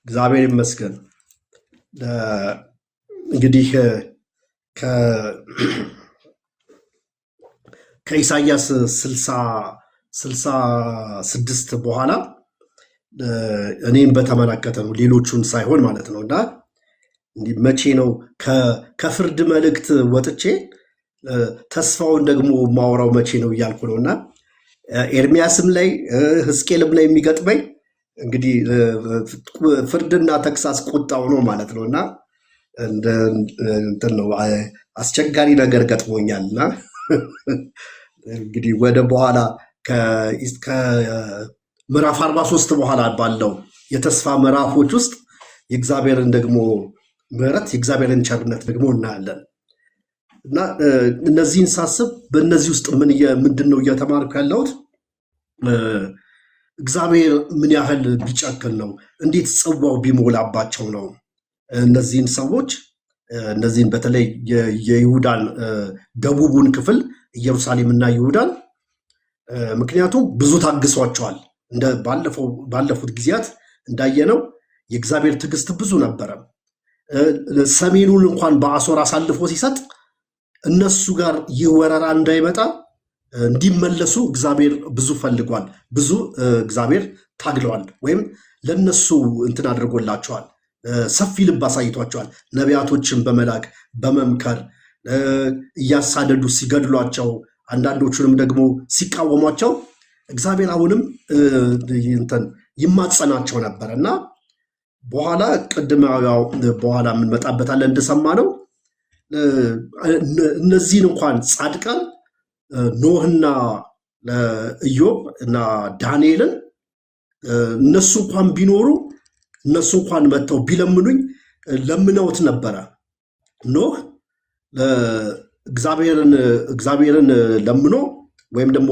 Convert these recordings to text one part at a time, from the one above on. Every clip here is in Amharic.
እግዚአብሔር ይመስገን። እንግዲህ ከኢሳይያስ 66 በኋላ እኔም በተመለከተ ነው፣ ሌሎቹን ሳይሆን ማለት ነው። እና እንዲህ መቼ ነው ከፍርድ መልእክት ወጥቼ ተስፋውን ደግሞ ማውራው መቼ ነው እያልኩ ነው። እና ኤርሚያስም ላይ ሕዝቅኤልም ላይ የሚገጥመኝ እንግዲህ ፍርድና ተግሳጽ ቁጣው ነው ማለት ነው። እና እንትን ነው አስቸጋሪ ነገር ገጥሞኛል። እና እንግዲህ ወደ በኋላ ከምዕራፍ 43 በኋላ ባለው የተስፋ ምዕራፎች ውስጥ የእግዚአብሔርን ደግሞ ምሕረት የእግዚአብሔርን ቸርነት ደግሞ እናያለን። እና እነዚህን ሳስብ በእነዚህ ውስጥ ምንድን ነው እየተማርኩ ያለሁት? እግዚአብሔር ምን ያህል ቢጨክን ነው፣ እንዴት ጽዋው ቢሞላባቸው ነው እነዚህን ሰዎች እነዚህን በተለይ የይሁዳን ደቡቡን ክፍል ኢየሩሳሌምና ይሁዳን። ምክንያቱም ብዙ ታግሷቸዋል። እንደ ባለፉት ጊዜያት እንዳየነው የእግዚአብሔር ትዕግስት ብዙ ነበረ። ሰሜኑን እንኳን በአሦር አሳልፎ ሲሰጥ እነሱ ጋር ይህ ወረራ እንዳይመጣ እንዲመለሱ እግዚአብሔር ብዙ ፈልጓል። ብዙ እግዚአብሔር ታግለዋል፣ ወይም ለነሱ እንትን አድርጎላቸዋል። ሰፊ ልብ አሳይቷቸዋል። ነቢያቶችን በመላክ በመምከር እያሳደዱ ሲገድሏቸው፣ አንዳንዶቹንም ደግሞ ሲቃወሟቸው እግዚአብሔር አሁንም እንትን ይማጸናቸው ነበር። እና በኋላ ቅድም በኋላ የምንመጣበታለን እንደሰማ ነው እነዚህን እንኳን ጻድቃን ኖህና ኢዮብ እና ዳንኤልን እነሱ እንኳን ቢኖሩ እነሱ እንኳን መጥተው ቢለምኑኝ ለምነውት ነበረ። ኖህ እግዚአብሔርን ለምኖ ወይም ደግሞ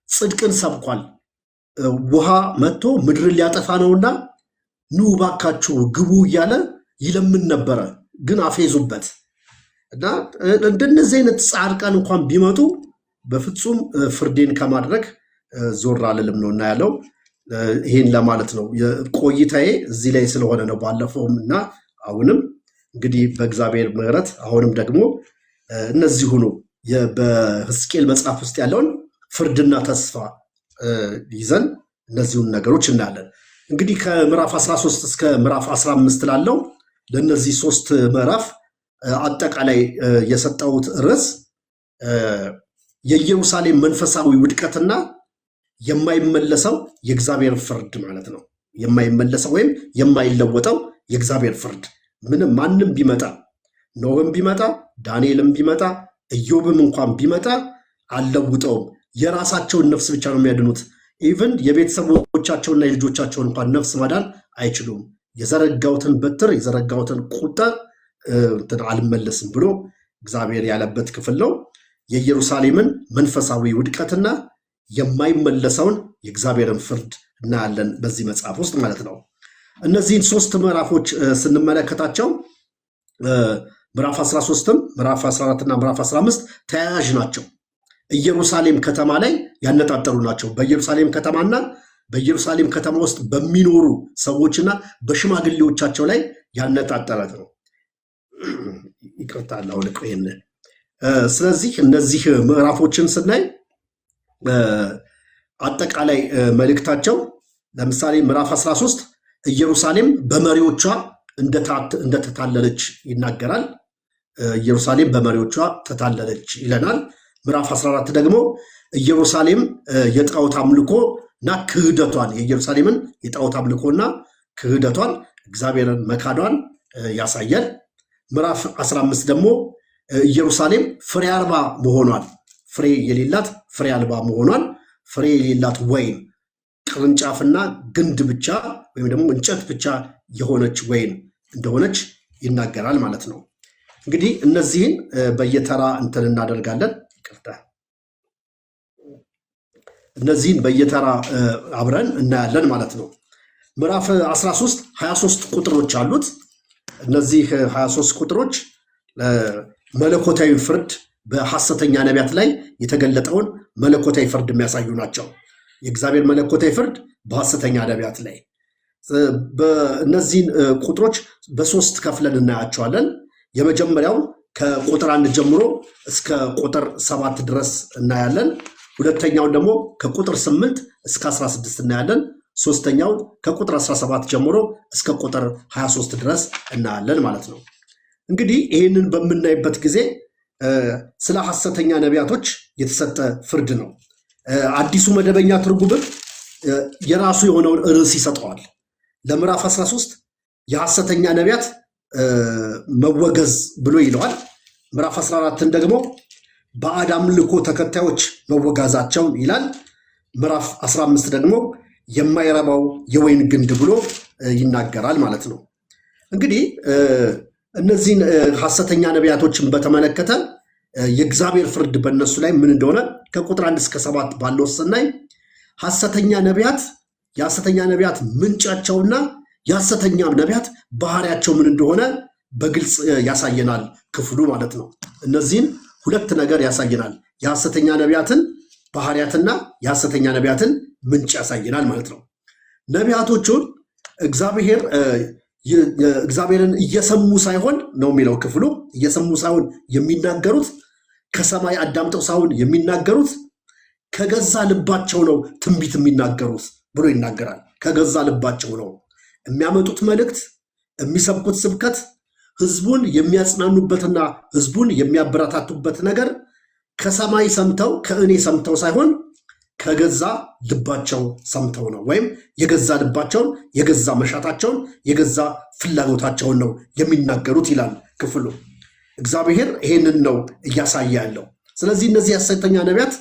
ጽድቅን ሰብኳል። ውሃ መጥቶ ምድርን ሊያጠፋ ነውና ኑ ባካችሁ ግቡ እያለ ይለምን ነበረ። ግን አፌዙበት። እና እንደነዚህ አይነት ጻድቃን እንኳን ቢመጡ በፍጹም ፍርዴን ከማድረግ ዞር አልልም ነው እና ያለው። ይሄን ለማለት ነው። ቆይታዬ እዚህ ላይ ስለሆነ ነው። ባለፈውም እና አሁንም እንግዲህ በእግዚአብሔር ምሕረት አሁንም ደግሞ እነዚህ ሆኖ በሕዝቅኤል መጽሐፍ ውስጥ ያለውን ፍርድና ተስፋ ይዘን እነዚሁን ነገሮች እናያለን። እንግዲህ ከምዕራፍ 13 እስከ ምዕራፍ 15 ላለው ለእነዚህ 3 ምዕራፍ አጠቃላይ የሰጠሁት ርዕስ የኢየሩሳሌም መንፈሳዊ ውድቀትና የማይመለሰው የእግዚአብሔር ፍርድ ማለት ነው። የማይመለሰው ወይም የማይለወጠው የእግዚአብሔር ፍርድ ምንም ማንም ቢመጣ፣ ኖህም ቢመጣ፣ ዳንኤልም ቢመጣ፣ ኢዮብም እንኳን ቢመጣ አልለውጠውም። የራሳቸውን ነፍስ ብቻ ነው የሚያድኑት። ኢቭን የቤተሰቦቻቸውና የልጆቻቸውን እንኳን ነፍስ ማዳን አይችሉም። የዘረጋውትን በትር የዘረጋውትን ቁጣ አልመለስም ብሎ እግዚአብሔር ያለበት ክፍል ነው። የኢየሩሳሌምን መንፈሳዊ ውድቀትና የማይመለሰውን የእግዚአብሔርን ፍርድ እናያለን በዚህ መጽሐፍ ውስጥ ማለት ነው። እነዚህን 3 ምዕራፎች ስንመለከታቸው ምዕራፍ 13ም ምዕራፍ 14 እና ምዕራፍ 15 ተያያዥ ናቸው። ኢየሩሳሌም ከተማ ላይ ያነጣጠሩ ናቸው። በኢየሩሳሌም ከተማና በኢየሩሳሌም ከተማ ውስጥ በሚኖሩ ሰዎችና በሽማግሌዎቻቸው ላይ ያነጣጠረ ነው። ይቅርታ አውልቆ ይሄን። ስለዚህ እነዚህ ምዕራፎችን ስናይ አጠቃላይ መልእክታቸው ለምሳሌ ምዕራፍ 13 ኢየሩሳሌም በመሪዎቿ እንደተታለለች ይናገራል። ኢየሩሳሌም በመሪዎቿ ተታለለች ይለናል። ምዕራፍ 14 ደግሞ ኢየሩሳሌም የጣዖት አምልኮና ክህደቷን የኢየሩሳሌምን የጣዖት አምልኮና ክህደቷን እግዚአብሔርን መካዷን ያሳያል። ምዕራፍ 15 ደግሞ ኢየሩሳሌም ፍሬ አልባ መሆኗን ፍሬ የሌላት ፍሬ አልባ መሆኗን ፍሬ የሌላት ወይን ቅርንጫፍና ግንድ ብቻ ወይም ደግሞ እንጨት ብቻ የሆነች ወይን እንደሆነች ይናገራል ማለት ነው። እንግዲህ እነዚህን በየተራ እንትን እናደርጋለን። ይቅርታ እነዚህን በየተራ አብረን እናያለን ማለት ነው። ምዕራፍ 13 23 ቁጥሮች አሉት። እነዚህ 23 ቁጥሮች መለኮታዊ ፍርድ በሐሰተኛ ነቢያት ላይ የተገለጠውን መለኮታዊ ፍርድ የሚያሳዩ ናቸው። የእግዚአብሔር መለኮታዊ ፍርድ በሐሰተኛ ነቢያት ላይ በእነዚህን ቁጥሮች በሶስት ከፍለን እናያቸዋለን። የመጀመሪያው ከቁጥር 1 ጀምሮ እስከ ቁጥር 7 ድረስ እናያለን። ሁለተኛውን ደግሞ ከቁጥር 8 እስከ 16 እናያለን። ሶስተኛው ከቁጥር 17 ጀምሮ እስከ ቁጥር 23 ድረስ እናያለን ማለት ነው። እንግዲህ ይህንን በምናይበት ጊዜ ስለ ሐሰተኛ ነቢያቶች የተሰጠ ፍርድ ነው። አዲሱ መደበኛ ትርጉምም የራሱ የሆነውን ርዕስ ይሰጠዋል። ለምዕራፍ 13 የሐሰተኛ ነቢያት መወገዝ ብሎ ይለዋል። ምዕራፍ 14ን ደግሞ ባዕድ አምልኮ ተከታዮች መወጋዛቸውን ይላል። ምዕራፍ 15 ደግሞ የማይረባው የወይን ግንድ ብሎ ይናገራል ማለት ነው። እንግዲህ እነዚህን ሐሰተኛ ነቢያቶችን በተመለከተ የእግዚአብሔር ፍርድ በእነሱ ላይ ምን እንደሆነ ከቁጥር 1 እስከ 7 ባለው ስናይ የሐሰተኛ ነቢያት ምንጫቸውና የሐሰተኛ ነቢያት ባህሪያቸው ምን እንደሆነ በግልጽ ያሳየናል ክፍሉ ማለት ነው። እነዚህን ሁለት ነገር ያሳየናል። የሐሰተኛ ነቢያትን ባህሪያትና የሐሰተኛ ነቢያትን ምንጭ ያሳየናል ማለት ነው። ነቢያቶቹን እግዚአብሔርን እየሰሙ ሳይሆን ነው የሚለው ክፍሉ። እየሰሙ ሳይሆን የሚናገሩት፣ ከሰማይ አዳምጠው ሳይሆን የሚናገሩት ከገዛ ልባቸው ነው ትንቢት የሚናገሩት ብሎ ይናገራል። ከገዛ ልባቸው ነው የሚያመጡት መልእክት፣ የሚሰብኩት ስብከት፣ ህዝቡን የሚያጽናኑበትና ህዝቡን የሚያበረታቱበት ነገር ከሰማይ ሰምተው ከእኔ ሰምተው ሳይሆን ከገዛ ልባቸው ሰምተው ነው። ወይም የገዛ ልባቸውን፣ የገዛ መሻታቸውን፣ የገዛ ፍላጎታቸውን ነው የሚናገሩት ይላል ክፍሉ። እግዚአብሔር ይሄንን ነው እያሳየ ያለው። ስለዚህ እነዚህ ሐሰተኛ ነቢያት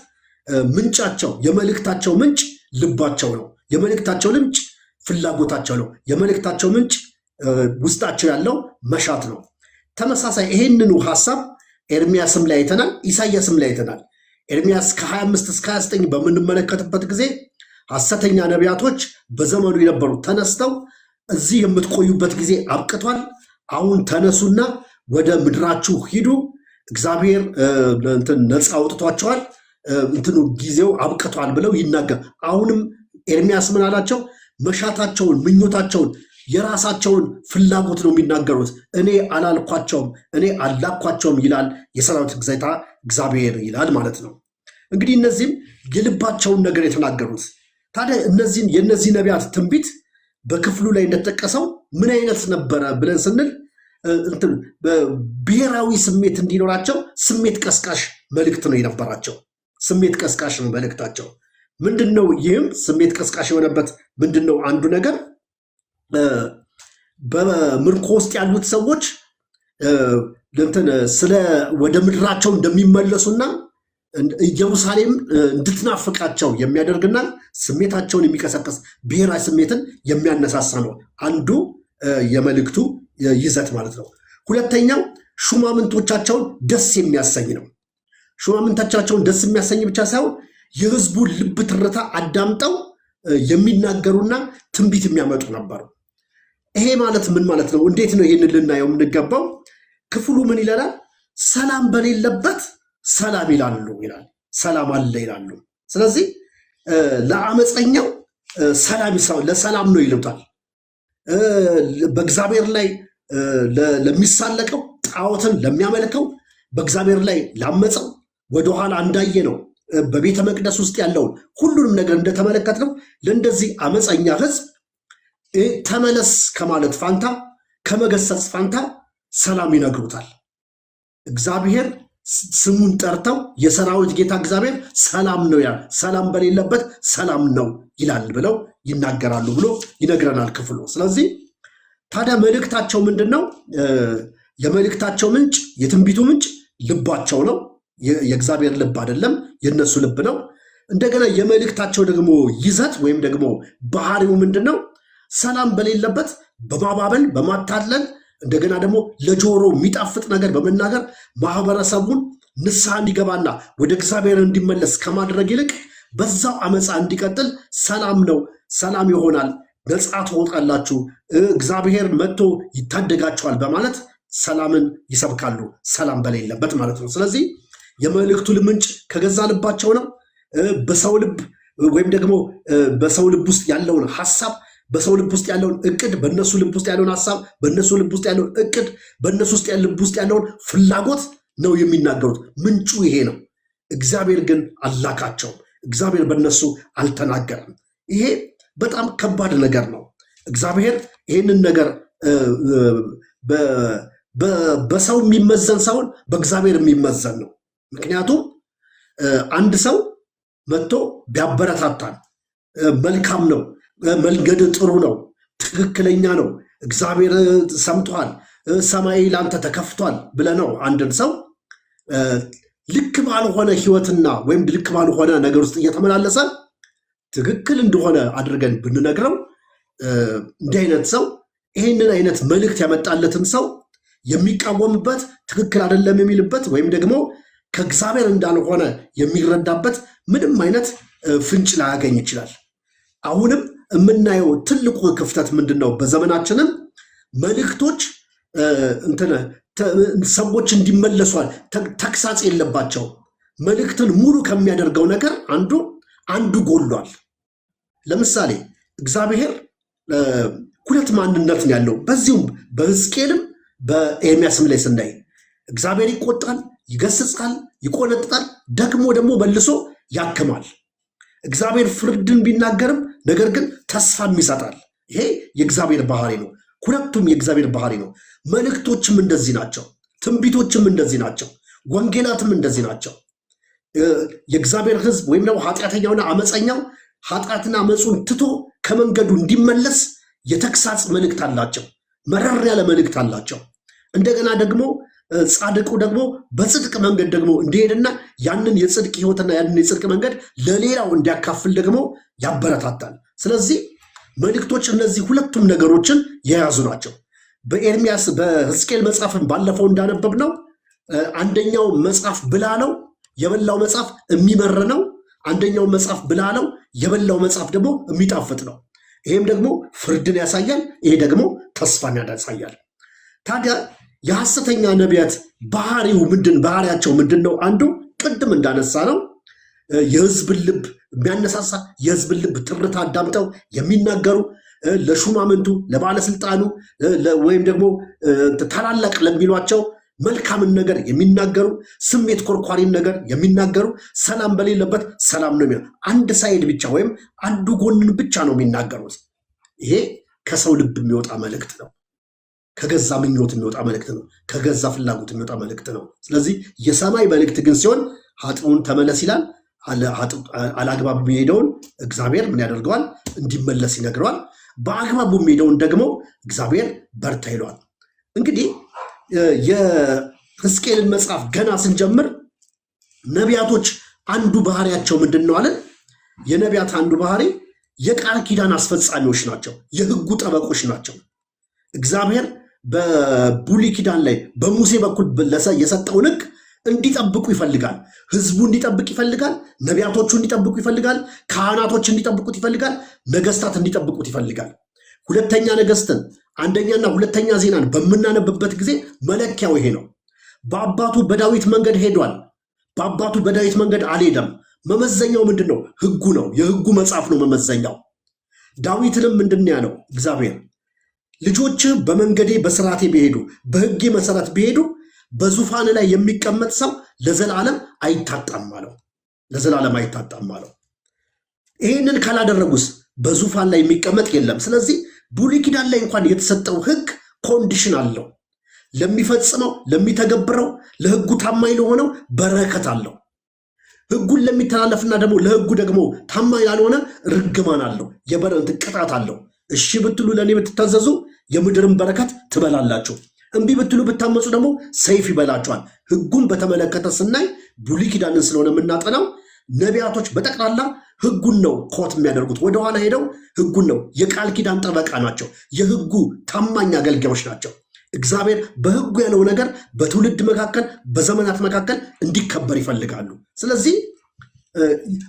ምንጫቸው፣ የመልእክታቸው ምንጭ ልባቸው ነው። የመልእክታቸው ምንጭ ፍላጎታቸው ነው። የመልእክታቸው ምንጭ ውስጣቸው ያለው መሻት ነው። ተመሳሳይ ይሄንኑ ሐሳብ ኤርሚያስም ላይ አይተናል፣ ኢሳይያስም ላይ አይተናል። ኤርሚያስ ከ25 እስከ 29 በምንመለከትበት ጊዜ ሐሰተኛ ነቢያቶች በዘመኑ የነበሩ ተነስተው እዚህ የምትቆዩበት ጊዜ አብቅቷል፣ አሁን ተነሱና ወደ ምድራችሁ ሂዱ፣ እግዚአብሔር ነፃ አውጥቷቸዋል፣ ጊዜው አብቅቷል ብለው ይናገር። አሁንም ኤርሚያስ ምን አላቸው? መሻታቸውን፣ ምኞታቸውን፣ የራሳቸውን ፍላጎት ነው የሚናገሩት። እኔ አላልኳቸውም፣ እኔ አላኳቸውም ይላል የሰራዊት ጌታ እግዚአብሔር ይላል ማለት ነው። እንግዲህ እነዚህም የልባቸውን ነገር የተናገሩት። ታዲያ የእነዚህ ነቢያት ትንቢት በክፍሉ ላይ እንደተጠቀሰው ምን አይነት ነበረ ብለን ስንል ብሔራዊ ስሜት እንዲኖራቸው ስሜት ቀስቃሽ መልእክት ነው የነበራቸው። ስሜት ቀስቃሽ ነው መልእክታቸው። ምንድን ነው? ይህም ስሜት ቀስቃሽ የሆነበት ምንድን ነው? አንዱ ነገር በምርኮ ውስጥ ያሉት ሰዎች ወደ ምድራቸው እንደሚመለሱና ኢየሩሳሌም እንድትናፍቃቸው የሚያደርግና ስሜታቸውን የሚቀሰቀስ ብሔራዊ ስሜትን የሚያነሳሳ ነው አንዱ የመልእክቱ ይዘት ማለት ነው። ሁለተኛው ሹማምንቶቻቸውን ደስ የሚያሰኝ ነው። ሹማምንቶቻቸውን ደስ የሚያሰኝ ብቻ ሳይሆን የህዝቡን ልብ ትርታ አዳምጠው የሚናገሩና ትንቢት የሚያመጡ ነበሩ። ይሄ ማለት ምን ማለት ነው? እንዴት ነው ይህንን ልናየው የምንገባው? ክፍሉ ምን ይላል? ሰላም በሌለበት ሰላም ይላሉ ይላል። ሰላም አለ ይላሉ። ስለዚህ ለአመፀኛው ለሰላም ነው ይሉታል። በእግዚአብሔር ላይ ለሚሳለቀው፣ ጣዖትን ለሚያመልከው፣ በእግዚአብሔር ላይ ላመፀው፣ ወደኋላ እንዳየ ነው በቤተ መቅደስ ውስጥ ያለውን ሁሉንም ነገር እንደተመለከት ነው። ለእንደዚህ አመፀኛ ህዝብ ተመለስ ከማለት ፋንታ፣ ከመገሰጽ ፋንታ ሰላም ይነግሩታል። እግዚአብሔር ስሙን ጠርተው የሰራዊት ጌታ እግዚአብሔር ሰላም ነው ይላል። ሰላም በሌለበት ሰላም ነው ይላል ብለው ይናገራሉ ብሎ ይነግረናል ክፍሉ። ስለዚህ ታዲያ መልእክታቸው ምንድን ነው? የመልእክታቸው ምንጭ፣ የትንቢቱ ምንጭ ልባቸው ነው። የእግዚአብሔር ልብ አይደለም፣ የነሱ ልብ ነው። እንደገና የመልእክታቸው ደግሞ ይዘት ወይም ደግሞ ባህሪው ምንድን ነው? ሰላም በሌለበት በማባበል በማታለል እንደገና ደግሞ ለጆሮ የሚጣፍጥ ነገር በመናገር ማህበረሰቡን ንስሐ እንዲገባና ወደ እግዚአብሔር እንዲመለስ ከማድረግ ይልቅ በዛው አመፃ እንዲቀጥል ሰላም ነው፣ ሰላም ይሆናል፣ ነፃ ትወጣላችሁ፣ እግዚአብሔር መጥቶ ይታደጋችኋል በማለት ሰላምን ይሰብካሉ። ሰላም በሌለበት ማለት ነው። ስለዚህ የመልእክቱ ምንጭ ከገዛ ልባቸው ነው። በሰው ልብ ወይም ደግሞ በሰው ልብ ውስጥ ያለውን ሐሳብ በሰው ልብ ውስጥ ያለውን እቅድ፣ በእነሱ ልብ ውስጥ ያለውን ሐሳብ፣ በእነሱ ልብ ውስጥ ያለውን እቅድ፣ በእነሱ ውስጥ ልብ ውስጥ ያለውን ፍላጎት ነው የሚናገሩት። ምንጩ ይሄ ነው። እግዚአብሔር ግን አላካቸውም። እግዚአብሔር በእነሱ አልተናገረም። ይሄ በጣም ከባድ ነገር ነው። እግዚአብሔር ይህንን ነገር በሰው የሚመዘን ሳይሆን በእግዚአብሔር የሚመዘን ነው። ምክንያቱም አንድ ሰው መጥቶ ቢያበረታታን መልካም ነው፣ መንገድ ጥሩ ነው፣ ትክክለኛ ነው፣ እግዚአብሔር ሰምቷል፣ ሰማይ ላንተ ተከፍቷል ብለነው አንድን ሰው ልክ ባልሆነ ህይወትና ወይም ልክ ባልሆነ ነገር ውስጥ እየተመላለሰ ትክክል እንደሆነ አድርገን ብንነግረው እንዲህ አይነት ሰው ይህንን አይነት መልእክት ያመጣለትን ሰው የሚቃወምበት ትክክል አይደለም የሚልበት ወይም ደግሞ ከእግዚአብሔር እንዳልሆነ የሚረዳበት ምንም አይነት ፍንጭ ላያገኝ ይችላል። አሁንም የምናየው ትልቁ ክፍተት ምንድን ነው? በዘመናችንም መልእክቶች ሰዎች እንዲመለሷል ተግሳጽ የለባቸው። መልእክትን ሙሉ ከሚያደርገው ነገር አንዱ ጎሏል። ለምሳሌ እግዚአብሔር ሁለት ማንነት ነው ያለው። በዚሁም በሕዝቅኤልም በኤርምያስም ላይ ስናይ እግዚአብሔር ይቆጣል፣ ይገስጻል፣ ይቆነጥጣል፣ ደግሞ መልሶ ያክማል። እግዚአብሔር ፍርድን ቢናገርም ነገር ግን ተስፋም ይሰጣል። ይሄ የእግዚአብሔር ባህሪ ነው። ሁለቱም የእግዚአብሔር ባህሪ ነው። መልእክቶችም እንደዚህ ናቸው። ትንቢቶችም እንደዚህ ናቸው። ወንጌላትም እንደዚህ ናቸው። የእግዚአብሔር ሕዝብ ወይም ደግሞ ኃጢአተኛውና አመፀኛው ኃጢአትና አመፁን ትቶ ከመንገዱ እንዲመለስ የተግሳጽ መልእክት አላቸው። መረር ያለ መልእክት አላቸው። እንደገና ደግሞ ጻድቁ ደግሞ በጽድቅ መንገድ ደግሞ እንዲሄድና ያንን የጽድቅ ሕይወትና ያንን የጽድቅ መንገድ ለሌላው እንዲያካፍል ደግሞ ያበረታታል። ስለዚህ መልእክቶች እነዚህ ሁለቱም ነገሮችን የያዙ ናቸው። በኤርምያስ በሕዝቅኤል መጽሐፍን ባለፈው እንዳነበብ ነው አንደኛው መጽሐፍ ብላለው የበላው መጽሐፍ የሚመር ነው። አንደኛው መጽሐፍ ብላለው የበላው መጽሐፍ ደግሞ የሚጣፍጥ ነው። ይሄም ደግሞ ፍርድን ያሳያል። ይሄ ደግሞ ተስፋን ያሳያል። ታዲያ የሐሰተኛ ነቢያት ባህሪያቸው ምንድን ነው? አንዱ ቅድም እንዳነሳ ነው የህዝብን ልብ የሚያነሳሳ የህዝብን ልብ ትርታ አዳምጠው የሚናገሩ ለሹማምንቱ ለባለስልጣኑ ወይም ደግሞ ታላላቅ ለሚሏቸው መልካምን ነገር የሚናገሩ ስሜት ኮርኳሪን ነገር የሚናገሩ ሰላም በሌለበት ሰላም ነው የሚለው አንድ ሳይድ ብቻ ወይም አንዱ ጎንን ብቻ ነው የሚናገሩት። ይሄ ከሰው ልብ የሚወጣ መልእክት ነው። ከገዛ ምኞት የሚወጣ መልእክት ነው። ከገዛ ፍላጎት የሚወጣ መልእክት ነው። ስለዚህ የሰማይ መልእክት ግን ሲሆን ኃጥኡን ተመለስ ይላል። አላግባብ የሚሄደውን እግዚአብሔር ምን ያደርገዋል? እንዲመለስ ይነግረዋል። በአግባቡ የሚሄደውን ደግሞ እግዚአብሔር በርታ ይለዋል። እንግዲህ የሕዝቅኤልን መጽሐፍ ገና ስንጀምር ነቢያቶች አንዱ ባህሪያቸው ምንድን ነው አለን? የነቢያት አንዱ ባህሪ የቃል ኪዳን አስፈጻሚዎች ናቸው። የሕጉ ጠበቆች ናቸው። እግዚአብሔር በብሉይ ኪዳን ላይ በሙሴ በኩል የሰጠውን ሕግ እንዲጠብቁ ይፈልጋል። ህዝቡ እንዲጠብቅ ይፈልጋል። ነቢያቶቹ እንዲጠብቁ ይፈልጋል። ካህናቶች እንዲጠብቁት ይፈልጋል። ነገስታት እንዲጠብቁት ይፈልጋል። ሁለተኛ ነገስትን አንደኛና ሁለተኛ ዜናን በምናነብበት ጊዜ መለኪያው ይሄ ነው። በአባቱ በዳዊት መንገድ ሄዷል፣ በአባቱ በዳዊት መንገድ አልሄደም። መመዘኛው ምንድን ነው? ህጉ ነው። የህጉ መጽሐፍ ነው መመዘኛው። ዳዊትንም ምንድን ያለው እግዚአብሔር? ልጆችህ በመንገዴ በስርዓቴ ቢሄዱ በህጌ መሰረት ቢሄዱ በዙፋን ላይ የሚቀመጥ ሰው ለዘላለም አይታጣም አለው። ለዘላለም አይታጣም አለው። ይህንን ካላደረጉስ በዙፋን ላይ የሚቀመጥ የለም። ስለዚህ ብሉይ ኪዳን ላይ እንኳን የተሰጠው ህግ ኮንዲሽን አለው። ለሚፈጽመው ለሚተገብረው፣ ለህጉ ታማኝ ለሆነው በረከት አለው። ህጉን ለሚተላለፍና ደግሞ ለህጉ ደግሞ ታማኝ ላልሆነ ርግማን አለው፣ የበረከት ቅጣት አለው። እሺ ብትሉ ለእኔ ብትታዘዙ የምድርን በረከት ትበላላችሁ፣ እምቢ ብትሉ ብታመፁ ደግሞ ሰይፍ ይበላችኋል። ህጉን በተመለከተ ስናይ ብሉይ ኪዳንን ስለሆነ የምናጠናው ነቢያቶች በጠቅላላ ህጉን ነው ኮት የሚያደርጉት። ወደኋላ ሄደው ህጉን ነው። የቃል ኪዳን ጠበቃ ናቸው። የህጉ ታማኝ አገልጋዮች ናቸው። እግዚአብሔር በህጉ ያለው ነገር በትውልድ መካከል በዘመናት መካከል እንዲከበር ይፈልጋሉ። ስለዚህ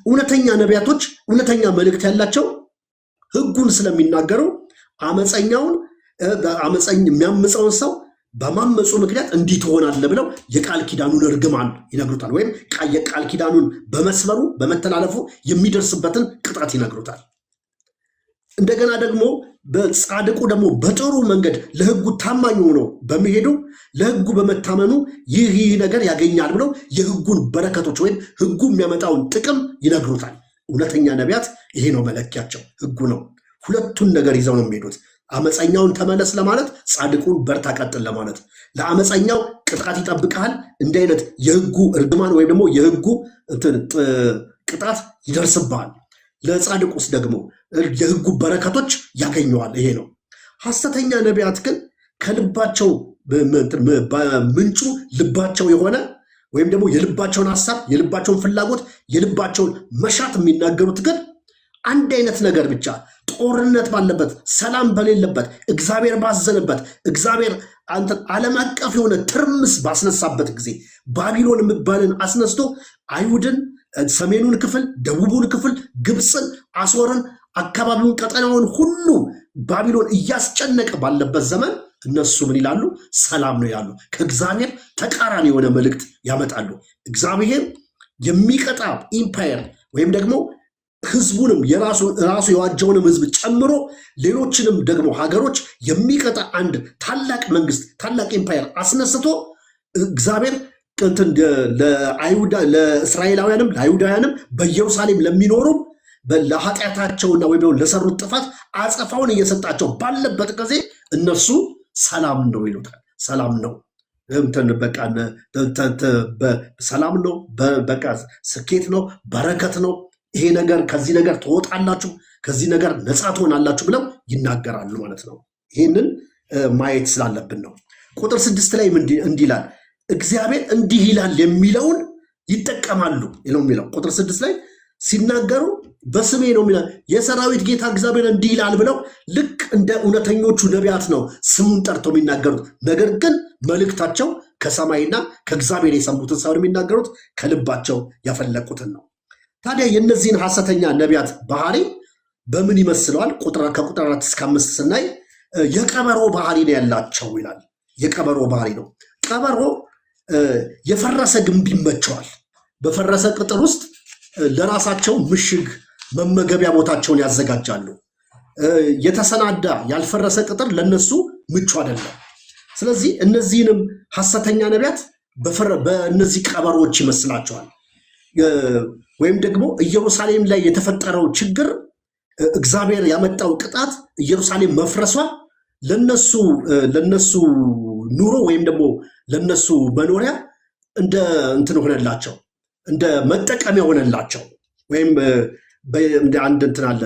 እውነተኛ ነቢያቶች እውነተኛ መልእክት ያላቸው ህጉን ስለሚናገሩ የሚያምፀውን ሰው በማመፁ ምክንያት እንዲህ ትሆናለህ ብለው የቃል ኪዳኑን እርግማን ይነግሩታል። ወይም የቃል ኪዳኑን በመስበሩ በመተላለፉ የሚደርስበትን ቅጣት ይነግሩታል። እንደገና ደግሞ በጻድቁ ደግሞ በጥሩ መንገድ ለሕጉ ታማኝ ሆኖ በመሄዱ ለሕጉ በመታመኑ ይህ ነገር ያገኛል ብለው የሕጉን በረከቶች ወይም ሕጉ የሚያመጣውን ጥቅም ይነግሩታል። እውነተኛ ነቢያት ይሄ ነው መለኪያቸው፣ ሕጉ ነው። ሁለቱን ነገር ይዘው ነው የሚሄዱት። አመፀኛውን ተመለስ ለማለት፣ ጻድቁን በርታ ቀጥል ለማለት። ለአመፀኛው ቅጣት ይጠብቃል፣ እንዲህ አይነት የሕጉ እርግማን ወይም ደግሞ የሕጉ ቅጣት ይደርስብሃል። ለጻድቁስ ደግሞ የሕጉ በረከቶች ያገኘዋል። ይሄ ነው። ሐሰተኛ ነቢያት ግን ከልባቸው ምንጩ ልባቸው የሆነ ወይም ደግሞ የልባቸውን ሐሳብ፣ የልባቸውን ፍላጎት፣ የልባቸውን መሻት የሚናገሩት ግን አንድ አይነት ነገር ብቻ፣ ጦርነት ባለበት፣ ሰላም በሌለበት፣ እግዚአብሔር ባዘነበት፣ እግዚአብሔር ዓለም አቀፍ የሆነ ትርምስ ባስነሳበት ጊዜ ባቢሎን የሚባልን አስነስቶ አይሁድን፣ ሰሜኑን ክፍል፣ ደቡቡን ክፍል፣ ግብፅን፣ አሶርን፣ አካባቢውን፣ ቀጠናውን ሁሉ ባቢሎን እያስጨነቀ ባለበት ዘመን እነሱ ምን ይላሉ? ሰላም ነው ያሉ። ከእግዚአብሔር ተቃራኒ የሆነ መልእክት ያመጣሉ። እግዚአብሔር የሚቀጣ ኢምፓየር ወይም ደግሞ ህዝቡንም ራሱ የዋጀውንም ህዝብ ጨምሮ ሌሎችንም ደግሞ ሀገሮች የሚቀጣ አንድ ታላቅ መንግስት፣ ታላቅ ኢምፓየር አስነስቶ እግዚአብሔር ለእስራኤላውያንም ለአይሁዳውያንም በኢየሩሳሌም ለሚኖሩም ለኃጢአታቸውና ወይም ለሰሩት ጥፋት አጸፋውን እየሰጣቸው ባለበት ጊዜ እነሱ ሰላም ነው ይሉታል። ሰላም ነው በቃ ሰላም ነው፣ በቃ ስኬት ነው፣ በረከት ነው፣ ይሄ ነገር ከዚህ ነገር ትወጣላችሁ፣ ከዚህ ነገር ነፃ ትሆናላችሁ ብለው ይናገራሉ ማለት ነው። ይህንን ማየት ስላለብን ነው። ቁጥር 6 ላይ እንዲህ ይላል፣ እግዚአብሔር እንዲህ ይላል የሚለውን ይጠቀማሉ ነው የሚለው። ቁጥር 6 ላይ ሲናገሩ በስሜ ነው የሚለው፣ የሰራዊት ጌታ እግዚአብሔር እንዲህ ይላል ብለው ልክ እንደ እውነተኞቹ ነቢያት ነው ስሙን ጠርተው የሚናገሩት። ነገር ግን መልእክታቸው ከሰማይና ከእግዚአብሔር የሰሙትን ሳይሆን የሚናገሩት ከልባቸው ያፈለቁትን ነው። ታዲያ የእነዚህን ሐሰተኛ ነቢያት ባህሪ በምን ይመስለዋል? ከቁጥር 4 እስከ 5 ስናይ የቀበሮ ባህሪ ነው ያላቸው ይላል። የቀበሮ ባህሪ ነው። ቀበሮ የፈረሰ ግንብ ይመቸዋል። በፈረሰ ቅጥር ውስጥ ለራሳቸው ምሽግ መመገቢያ ቦታቸውን ያዘጋጃሉ። የተሰናዳ ያልፈረሰ ቅጥር ለነሱ ምቹ አይደለም። ስለዚህ እነዚህንም ሐሰተኛ ነቢያት በእነዚህ ቀበሮዎች ይመስላቸዋል። ወይም ደግሞ ኢየሩሳሌም ላይ የተፈጠረው ችግር፣ እግዚአብሔር ያመጣው ቅጣት፣ ኢየሩሳሌም መፍረሷ ለነሱ ኑሮ ወይም ደግሞ ለነሱ መኖሪያ እንደ እንትን ሆነላቸው፣ እንደ መጠቀሚያ ሆነላቸው። ወይም እንደ አንድ እንትን አለ፣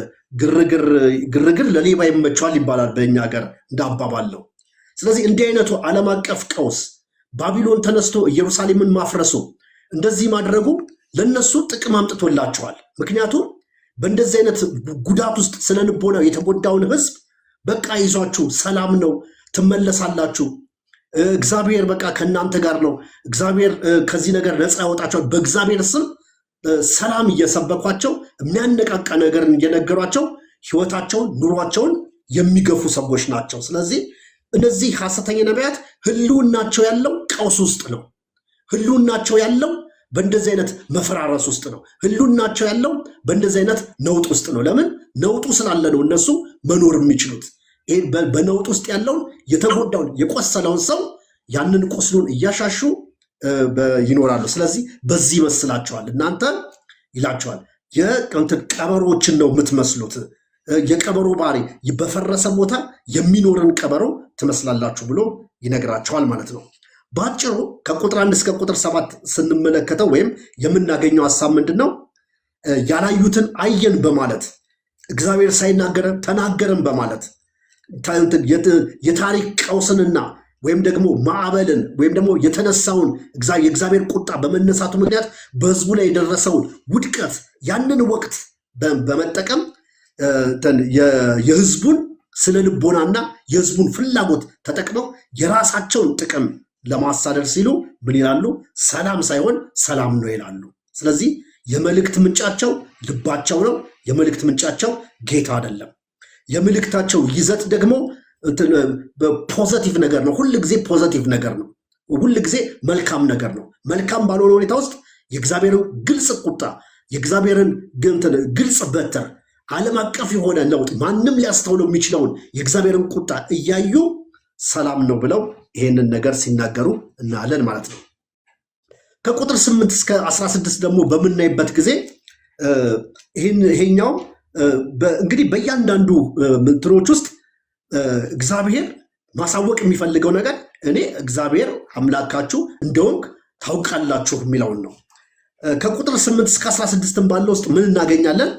ግርግር ለሌባ ይመቸዋል ይባላል በእኛ ሀገር እንደ አባባል ነው። ስለዚህ እንዲህ አይነቱ ዓለም አቀፍ ቀውስ ባቢሎን ተነስቶ ኢየሩሳሌምን ማፍረሱ፣ እንደዚህ ማድረጉ ለነሱ ጥቅም አምጥቶላቸዋል። ምክንያቱም በእንደዚህ አይነት ጉዳት ውስጥ ስለ ልቦናው የተጎዳውን ህዝብ በቃ ይዟችሁ ሰላም ነው፣ ትመለሳላችሁ፣ እግዚአብሔር በቃ ከእናንተ ጋር ነው፣ እግዚአብሔር ከዚህ ነገር ነፃ ያወጣቸዋል፣ በእግዚአብሔር ስም ሰላም እየሰበኳቸው የሚያነቃቃ ነገርን እየነገሯቸው ህይወታቸውን፣ ኑሯቸውን የሚገፉ ሰዎች ናቸው። ስለዚህ እነዚህ ሐሰተኛ ነቢያት ህልውናቸው ያለው ቀውስ ውስጥ ነው። ህልውናቸው ያለው በእንደዚህ አይነት መፈራረስ ውስጥ ነው። ህልውናቸው ያለው በእንደዚህ አይነት ነውጥ ውስጥ ነው። ለምን? ነውጡ ስላለ ነው እነሱ መኖር የሚችሉት። ይሄ በነውጥ ውስጥ ያለውን የተጎዳውን የቆሰለውን ሰው ያንን ቁስሉን እያሻሹ ይኖራሉ። ስለዚህ በዚህ ይመስላቸዋል። እናንተ ይላቸዋል ቀበሮችን ነው የምትመስሉት፣ የቀበሮ ባህሪ በፈረሰ ቦታ የሚኖርን ቀበሮ ትመስላላችሁ ብሎ ይነግራቸዋል ማለት ነው። በአጭሩ ከቁጥር 1 እስከ ቁጥር 7 ስንመለከተው ወይም የምናገኘው ሐሳብ ምንድነው? ያላዩትን አየን በማለት እግዚአብሔር ሳይናገረን ተናገረን በማለት የታሪክ ቀውስንና ወይም ደግሞ ማዕበልን ወይም ደግሞ የተነሳውን የእግዚአብሔር ቁጣ በመነሳቱ ምክንያት በህዝቡ ላይ የደረሰውን ውድቀት ያንን ወቅት በመጠቀም የህዝቡን ስነ ልቦናና የህዝቡን ፍላጎት ተጠቅመው የራሳቸውን ጥቅም ለማሳደር ሲሉ ምን ይላሉ? ሰላም ሳይሆን ሰላም ነው ይላሉ። ስለዚህ የመልእክት ምንጫቸው ልባቸው ነው። የመልእክት ምንጫቸው ጌታ አይደለም። የመልእክታቸው ይዘት ደግሞ ፖዘቲቭ ነገር ነው። ሁል ጊዜ ፖዘቲቭ ነገር ነው። ሁል ጊዜ መልካም ነገር ነው። መልካም ባልሆነ ሁኔታ ውስጥ የእግዚአብሔርን ግልጽ ቁጣ፣ የእግዚአብሔርን ግልጽ በትር ዓለም አቀፍ የሆነ ለውጥ ማንም ሊያስተውለው የሚችለውን የእግዚአብሔርን ቁጣ እያዩ ሰላም ነው ብለው ይሄንን ነገር ሲናገሩ እናያለን ማለት ነው። ከቁጥር 8 እስከ 16 ደግሞ በምናይበት ጊዜ ይሄኛው እንግዲህ በእያንዳንዱ ምንትሮች ውስጥ እግዚአብሔር ማሳወቅ የሚፈልገው ነገር እኔ እግዚአብሔር አምላካችሁ እንደሆንኩ ታውቃላችሁ የሚለውን ነው። ከቁጥር 8 እስከ 16 ባለው ውስጥ ምን እናገኛለን?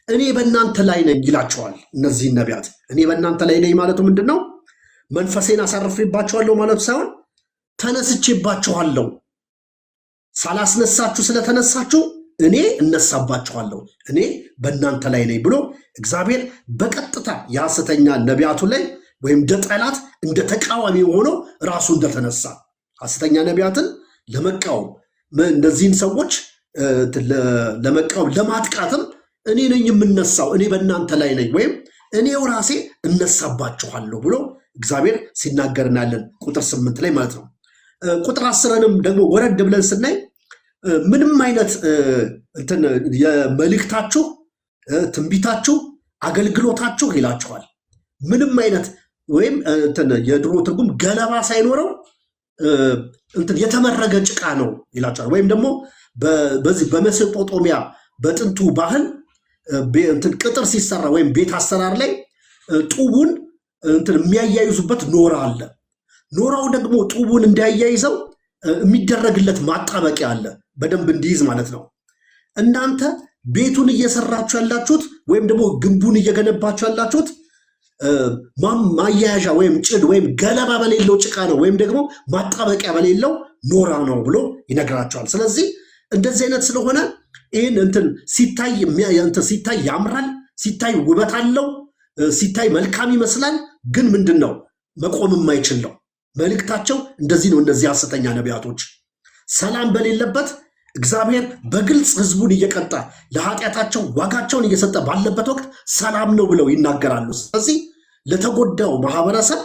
እኔ በእናንተ ላይ ነኝ ይላቸዋል። እነዚህ ነቢያት እኔ በእናንተ ላይ ነኝ ማለቱ ምንድነው? መንፈሴን አሳርፌባችኋለሁ ማለቱ ሳይሆን ተነስቼባችኋለሁ፣ ሳላስነሳችሁ ስለተነሳችሁ እኔ እነሳባችኋለሁ፣ እኔ በእናንተ ላይ ነኝ ብሎ እግዚአብሔር በቀጥታ የሐሰተኛ ነቢያቱ ላይ ወይም እንደ ጠላት እንደ ተቃዋሚ ሆኖ ራሱ እንደተነሳ ሐሰተኛ ነቢያትን ለመቃወም እነዚህን ሰዎች ለመቃወም ለማጥቃትም እኔ ነኝ የምነሳው፣ እኔ በእናንተ ላይ ነኝ ወይም እኔው ራሴ እነሳባችኋለሁ ብሎ እግዚአብሔር ሲናገር እናያለን። ቁጥር 8 ላይ ማለት ነው። ቁጥር 10ንም ደግሞ ወረድ ብለን ስናይ ምንም አይነት የመልእክታችሁ ትንቢታችሁ አገልግሎታችሁ ይላችኋል። ምንም አይነት ወይም የድሮ ትርጉም ገለባ ሳይኖረው የተመረገ ጭቃ ነው ይላችኋል። ወይም ደግሞ በዚህ በሜሶጶጣሚያ በጥንቱ ባህል ቅጥር ሲሰራ ወይም ቤት አሰራር ላይ ጡቡን የሚያያይዙበት ኖራ አለ። ኖራው ደግሞ ጡቡን እንዲያያይዘው የሚደረግለት ማጣበቂያ አለ፣ በደንብ እንዲይዝ ማለት ነው። እናንተ ቤቱን እየሰራችሁ ያላችሁት ወይም ደግሞ ግንቡን እየገነባችሁ ያላችሁት ማያያዣ ወይም ጭድ ወይም ገለባ በሌለው ጭቃ ነው ወይም ደግሞ ማጣበቂያ በሌለው ኖራ ነው ብሎ ይነግራቸዋል። ስለዚህ እንደዚህ አይነት ስለሆነ ይህን ሲታይ ያምራል፣ ሲታይ ውበት አለው፣ ሲታይ መልካም ይመስላል። ግን ምንድን ነው መቆም የማይችል ነው። መልእክታቸው እንደዚህ ነው። እነዚህ ሐሰተኛ ነቢያቶች ሰላም በሌለበት እግዚአብሔር በግልጽ ህዝቡን እየቀጣ ለኃጢአታቸው ዋጋቸውን እየሰጠ ባለበት ወቅት ሰላም ነው ብለው ይናገራሉ። ስለዚህ ለተጎዳው ማህበረሰብ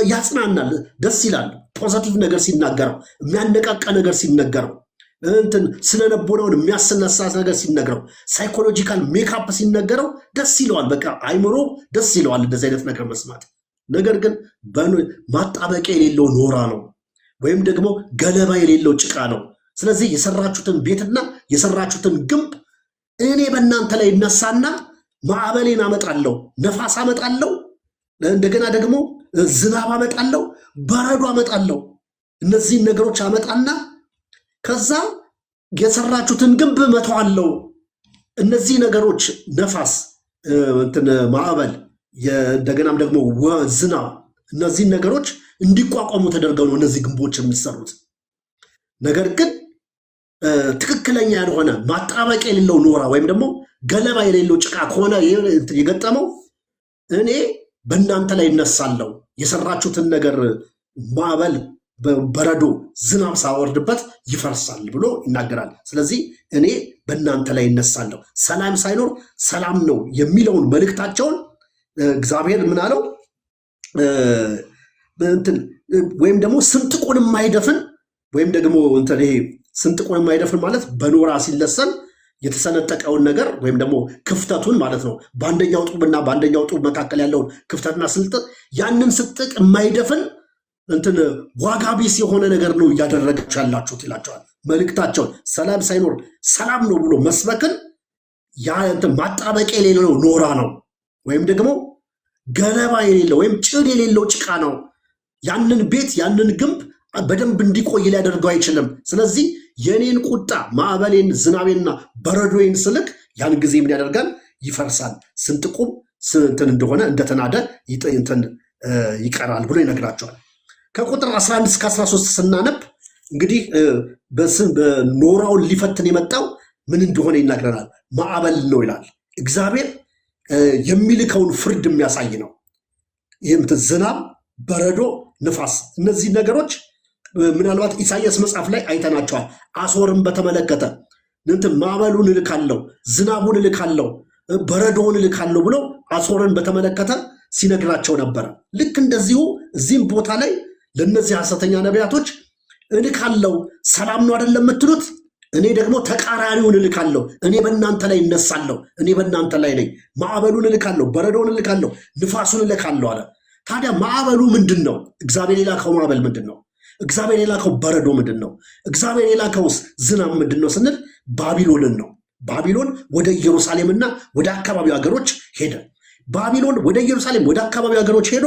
ያጽናናል፣ ደስ ይላል። ፖዘቲቭ ነገር ሲናገረው፣ የሚያነቃቃ ነገር ሲነገረው፣ ስነ ልቦናውን የሚያስነሳ ነገር ሲነገረው፣ ሳይኮሎጂካል ሜካፕ ሲነገረው ደስ ይለዋል። በቃ አይምሮ ደስ ይለዋል እንደዚህ አይነት ነገር መስማት። ነገር ግን ማጣበቂያ የሌለው ኖራ ነው ወይም ደግሞ ገለባ የሌለው ጭቃ ነው። ስለዚህ የሰራችሁትን ቤትና የሰራችሁትን ግንብ እኔ በእናንተ ላይ እነሳና ማዕበሌን አመጣለሁ፣ ነፋስ አመጣለሁ፣ እንደገና ደግሞ ዝናብ አመጣለሁ፣ በረዶ አመጣለሁ። እነዚህን ነገሮች አመጣና ከዛ የሰራችሁትን ግንብ መተዋለሁ። እነዚህ ነገሮች ነፋስ፣ ማዕበል፣ እንደገናም ደግሞ ዝናብ፣ እነዚህን ነገሮች እንዲቋቋሙ ተደርገው ነው እነዚህ ግንቦች የሚሰሩት። ነገር ግን ትክክለኛ ያልሆነ ማጣበቂያ የሌለው ኖራ ወይም ደግሞ ገለባ የሌለው ጭቃ ከሆነ የገጠመው እኔ በእናንተ ላይ እነሳለሁ፣ የሰራችሁትን ነገር ማዕበል፣ በረዶ፣ ዝናብ ሳወርድበት ይፈርሳል ብሎ ይናገራል። ስለዚህ እኔ በእናንተ ላይ እነሳለሁ፣ ሰላም ሳይኖር ሰላም ነው የሚለውን መልእክታቸውን እግዚአብሔር ምን አለው? ወይም ደግሞ ስንጥቁን የማይደፍን ወይም ደግሞ ይሄ ስንጥቁን የማይደፍን ማለት በኖራ ሲለሰን የተሰነጠቀውን ነገር ወይም ደግሞ ክፍተቱን ማለት ነው። በአንደኛው ጡብና በአንደኛው ጡብ መካከል ያለውን ክፍተትና ስንጥቅ፣ ያንን ስንጥቅ የማይደፍን ዋጋ ቢስ የሆነ ነገር ነው እያደረጋችሁ ያላችሁት ይላቸዋል። መልእክታቸውን ሰላም ሳይኖር ሰላም ነው ብሎ መስበክን ማጣበቂያ የሌለው ኖራ ነው ወይም ደግሞ ገለባ የሌለው ወይም ጭድ የሌለው ጭቃ ነው። ያንን ቤት ያንን ግንብ በደንብ እንዲቆይ ሊያደርገው አይችልም። ስለዚህ የኔን ቁጣ ማዕበሌን፣ ዝናቤንና በረዶዬን ስልክ ያን ጊዜ ምን ያደርጋል? ይፈርሳል። ስንጥቁም እንደሆነ እንደተናደ ይቀራል ብሎ ይነግራቸዋል። ከቁጥር 11 እስከ 13 ስናነብ እንግዲህ በኖራውን ሊፈትን የመጣው ምን እንደሆነ ይናገረናል። ማዕበል ነው ይላል። እግዚአብሔር የሚልከውን ፍርድ የሚያሳይ ነው። ይህም ዝናብ፣ በረዶ፣ ንፋስ፣ እነዚህ ነገሮች ምናልባት ኢሳይያስ መጽሐፍ ላይ አይተናቸዋል። አሦርን በተመለከተ ማዕበሉን እልካለሁ፣ ዝናቡን እልካለሁ፣ በረዶውን እልካለሁ ብሎ አሦርን በተመለከተ ሲነግራቸው ነበረ። ልክ እንደዚሁ እዚህም ቦታ ላይ ለእነዚህ ሐሰተኛ ነቢያቶች እልካለሁ፣ ሰላም ነው አይደለም የምትሉት? እኔ ደግሞ ተቃራሪውን እልካለሁ። እኔ በእናንተ ላይ እነሳለሁ። እኔ በእናንተ ላይ ነኝ። ማዕበሉን እልካለሁ፣ በረዶውን እልካለሁ፣ ንፋሱን እልካለሁ አለ። ታዲያ ማዕበሉ ምንድን ነው? እግዚአብሔር የላከው ማዕበል ምንድን ነው? እግዚአብሔር የላከው በረዶ ምንድን ነው? እግዚአብሔር የላከውስ ዝናብ ምንድን ነው ስንል ባቢሎንን ነው። ባቢሎን ወደ ኢየሩሳሌምና ወደ አካባቢው ሀገሮች ሄደ። ባቢሎን ወደ ኢየሩሳሌም ወደ አካባቢው ሀገሮች ሄዶ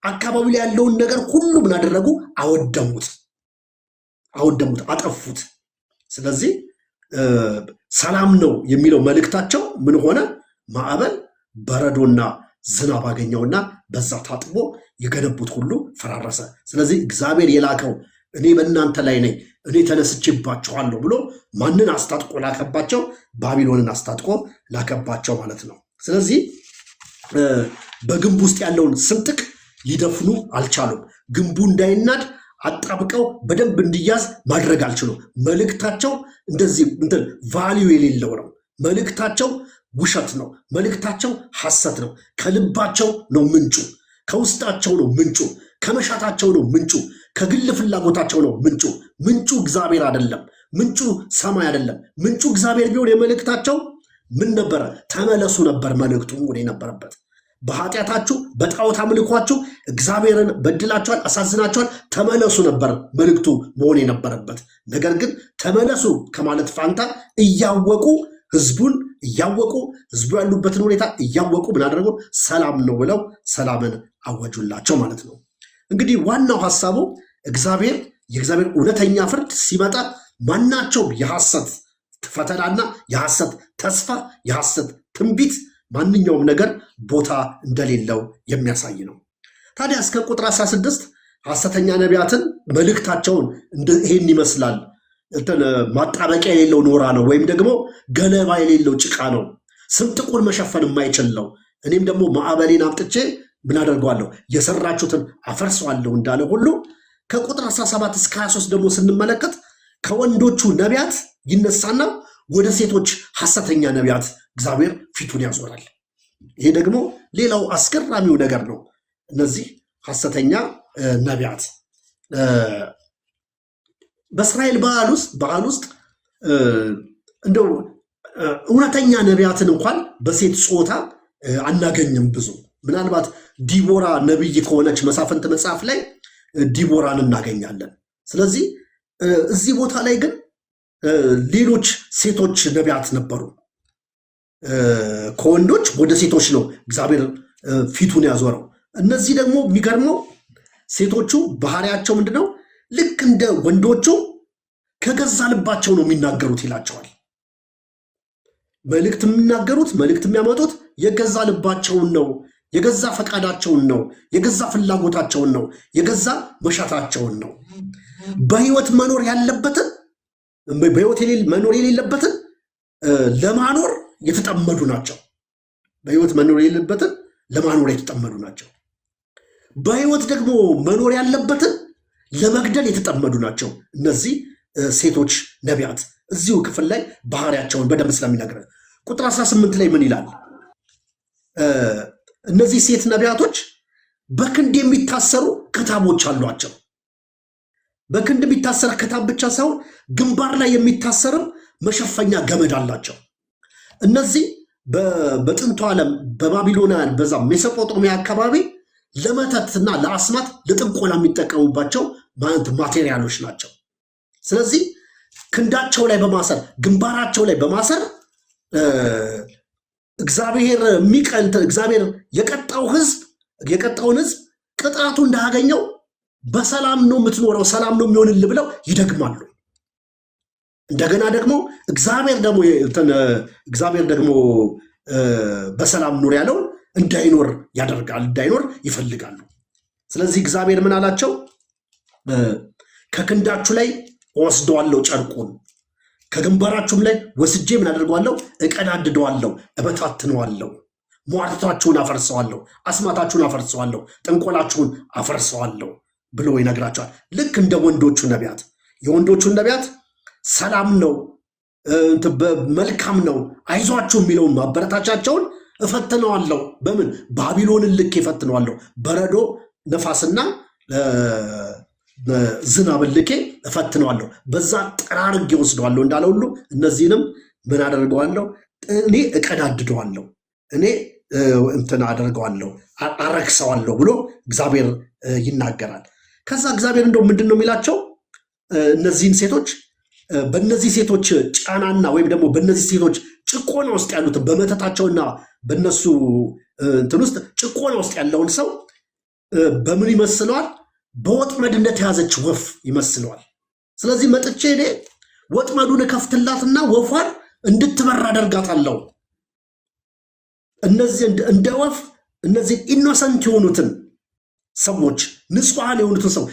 አካባቢ ላይ ያለውን ነገር ሁሉ ምን አደረጉ? አወደሙት፣ አጠፉት። ስለዚህ ሰላም ነው የሚለው መልእክታቸው ምን ሆነ? ማዕበል በረዶና ዝናብ አገኘውና በዛ ታጥቦ የገነቡት ሁሉ ፈራረሰ። ስለዚህ እግዚአብሔር የላከው እኔ በእናንተ ላይ ነኝ፣ እኔ ተነስቼባችኋለሁ ብሎ ማንን አስታጥቆ ላከባቸው? ባቢሎንን አስታጥቆ ላከባቸው ማለት ነው። ስለዚህ በግንቡ ውስጥ ያለውን ስንጥቅ ሊደፍኑ አልቻሉም። ግንቡ እንዳይናድ አጣብቀው በደንብ እንዲያዝ ማድረግ አልችሉም። መልእክታቸው እንደዚህ ቫልዩ የሌለው ነው። መልእክታቸው ውሸት ነው። መልእክታቸው ሐሰት ነው። ከልባቸው ነው ምንጩ፣ ከውስጣቸው ነው ምንጩ፣ ከመሻታቸው ነው ምንጩ፣ ከግል ፍላጎታቸው ነው ምንጩ። ምንጩ እግዚአብሔር አይደለም። ምንጩ ሰማይ አይደለም። ምንጩ እግዚአብሔር ቢሆን የመልእክታቸው ምን ነበረ? ተመለሱ ነበር መልእክቱ ወደ ነበረበት። በኃጢአታችሁ በጣዖት አምልኳችሁ እግዚአብሔርን በድላችኋል፣ አሳዝናችኋል፣ ተመለሱ ነበር መልእክቱ መሆን የነበረበት። ነገር ግን ተመለሱ ከማለት ፋንታ እያወቁ ህዝቡ ያሉበትን ሁኔታ እያወቁ ምን አደረጉ? ሰላም ነው ብለው ሰላምን አወጁላቸው ማለት ነው። እንግዲህ ዋናው ሐሳቡ የእግዚአብሔር እውነተኛ ፍርድ ሲመጣ ማናቸው የሐሰት ፈተናና የሐሰት ተስፋ፣ የሐሰት ትንቢት፣ ማንኛውም ነገር ቦታ እንደሌለው የሚያሳይ ነው። ታዲያ እስከ ቁጥር 16 ሐሰተኛ ነቢያትን መልእክታቸውን ይሄን ይመስላል። ማጣበቂያ የሌለው ኖራ ነው፣ ወይም ደግሞ ገለባ የሌለው ጭቃ ነው፣ ስንጥቁን መሸፈን የማይችል ነው። እኔም ደግሞ ማዕበሌን አምጥቼ ምን አደርገዋለሁ? የሰራችሁትን አፈርሰዋለሁ እንዳለ ሁሉ ከቁጥር 17 እስከ 23 ደግሞ ስንመለከት ከወንዶቹ ነቢያት ይነሳና ወደ ሴቶች ሐሰተኛ ነቢያት እግዚአብሔር ፊቱን ያዞራል። ይሄ ደግሞ ሌላው አስገራሚው ነገር ነው። እነዚህ ሐሰተኛ ነቢያት በእስራኤል ባህል ውስጥ እንደው እውነተኛ ነቢያትን እንኳን በሴት ጾታ አናገኝም ብዙ። ምናልባት ዲቦራ ነቢይ ከሆነች መሳፍንት መጽሐፍ ላይ ዲቦራን እናገኛለን። ስለዚህ እዚህ ቦታ ላይ ግን ሌሎች ሴቶች ነቢያት ነበሩ። ከወንዶች ወደ ሴቶች ነው እግዚአብሔር ፊቱን ያዞረው። እነዚህ ደግሞ የሚገርመው ሴቶቹ ባህሪያቸው ምንድነው? ልክ እንደ ወንዶቹ ከገዛ ልባቸው ነው የሚናገሩት ይላቸዋል። መልእክት የሚናገሩት መልእክት የሚያመጡት የገዛ ልባቸውን ነው፣ የገዛ ፈቃዳቸውን ነው፣ የገዛ ፍላጎታቸውን ነው፣ የገዛ መሻታቸውን ነው። በህይወት መኖር ያለበትን በህይወት መኖር የሌለበትን ለማኖር የተጠመዱ ናቸው። በህይወት መኖር የሌለበትን ለማኖር የተጠመዱ ናቸው። በህይወት ደግሞ መኖር ያለበትን ለመግደል የተጠመዱ ናቸው። እነዚህ ሴቶች ነቢያት እዚሁ ክፍል ላይ ባህሪያቸውን በደንብ ስለሚነግረን ቁጥር 18 ላይ ምን ይላል? እነዚህ ሴት ነቢያቶች በክንድ የሚታሰሩ ክታቦች አሏቸው። በክንድ የሚታሰር ክታብ ብቻ ሳይሆን ግንባር ላይ የሚታሰርም መሸፈኛ ገመድ አላቸው። እነዚህ በጥንቱ ዓለም በባቢሎናውያን በዛ ሜሶጶጣሚያ አካባቢ ለመተትና ለአስማት ለጥንቆላ የሚጠቀሙባቸው ማቴሪያሎች ናቸው። ስለዚህ ክንዳቸው ላይ በማሰር ግንባራቸው ላይ በማሰር እግዚአብሔር የቀጣውን ህዝብ ቅጣቱ እንዳያገኘው በሰላም ነው የምትኖረው፣ ሰላም ነው የሚሆንልህ ብለው ይደግማሉ። እንደገና ደግሞ እግዚአብሔር ደግሞ በሰላም ኑር ያለውን እንዳይኖር ያደርጋል፣ እንዳይኖር ይፈልጋሉ። ስለዚህ እግዚአብሔር ምን አላቸው? ከክንዳችሁ ላይ ወስደዋለሁ ጨርቁን፣ ከግንባራችሁም ላይ ወስጄ ምን አደርገዋለሁ? እቀዳድደዋለሁ፣ እበታትነዋለሁ፣ ሟርታችሁን አፈርሰዋለሁ፣ አስማታችሁን አፈርሰዋለሁ፣ ጥንቆላችሁን አፈርሰዋለሁ ብሎ ይነግራቸዋል። ልክ እንደ ወንዶቹ ነቢያት የወንዶቹን ነቢያት ሰላም ነው መልካም ነው አይዟችሁ የሚለውን ማበረታቻቸውን እፈትነዋለሁ። በምን? ባቢሎንን ልክ ይፈትነዋለሁ። በረዶ ነፋስና ዝናብ ልኬ እፈትነዋለሁ፣ በዛ ጠራርጌ ወስደዋለሁ እንዳለ ሁሉ እነዚህንም ምን አደርገዋለሁ? እኔ እቀዳድደዋለሁ፣ እኔ እንትን አደርገዋለሁ፣ አረክሰዋለሁ ብሎ እግዚአብሔር ይናገራል። ከዛ እግዚአብሔር እንደው ምንድን ነው የሚላቸው? እነዚህን ሴቶች በእነዚህ ሴቶች ጫናና ወይም ደግሞ በእነዚህ ሴቶች ጭቆና ውስጥ ያሉትን በመተታቸውና በእነሱ እንትን ውስጥ ጭቆና ውስጥ ያለውን ሰው በምን ይመስለዋል? በወጥመድ እንደተያዘች ወፍ ይመስለዋል። ስለዚህ መጥቼ እኔ ወጥመዱን ከፍትላትና ወፏን እንድትበር አደርጋታለሁ። እነዚህ እንደ ወፍ እነዚህ ኢኖሰንት የሆኑትን ሰዎች ንጹሐን የሆኑትን ሰው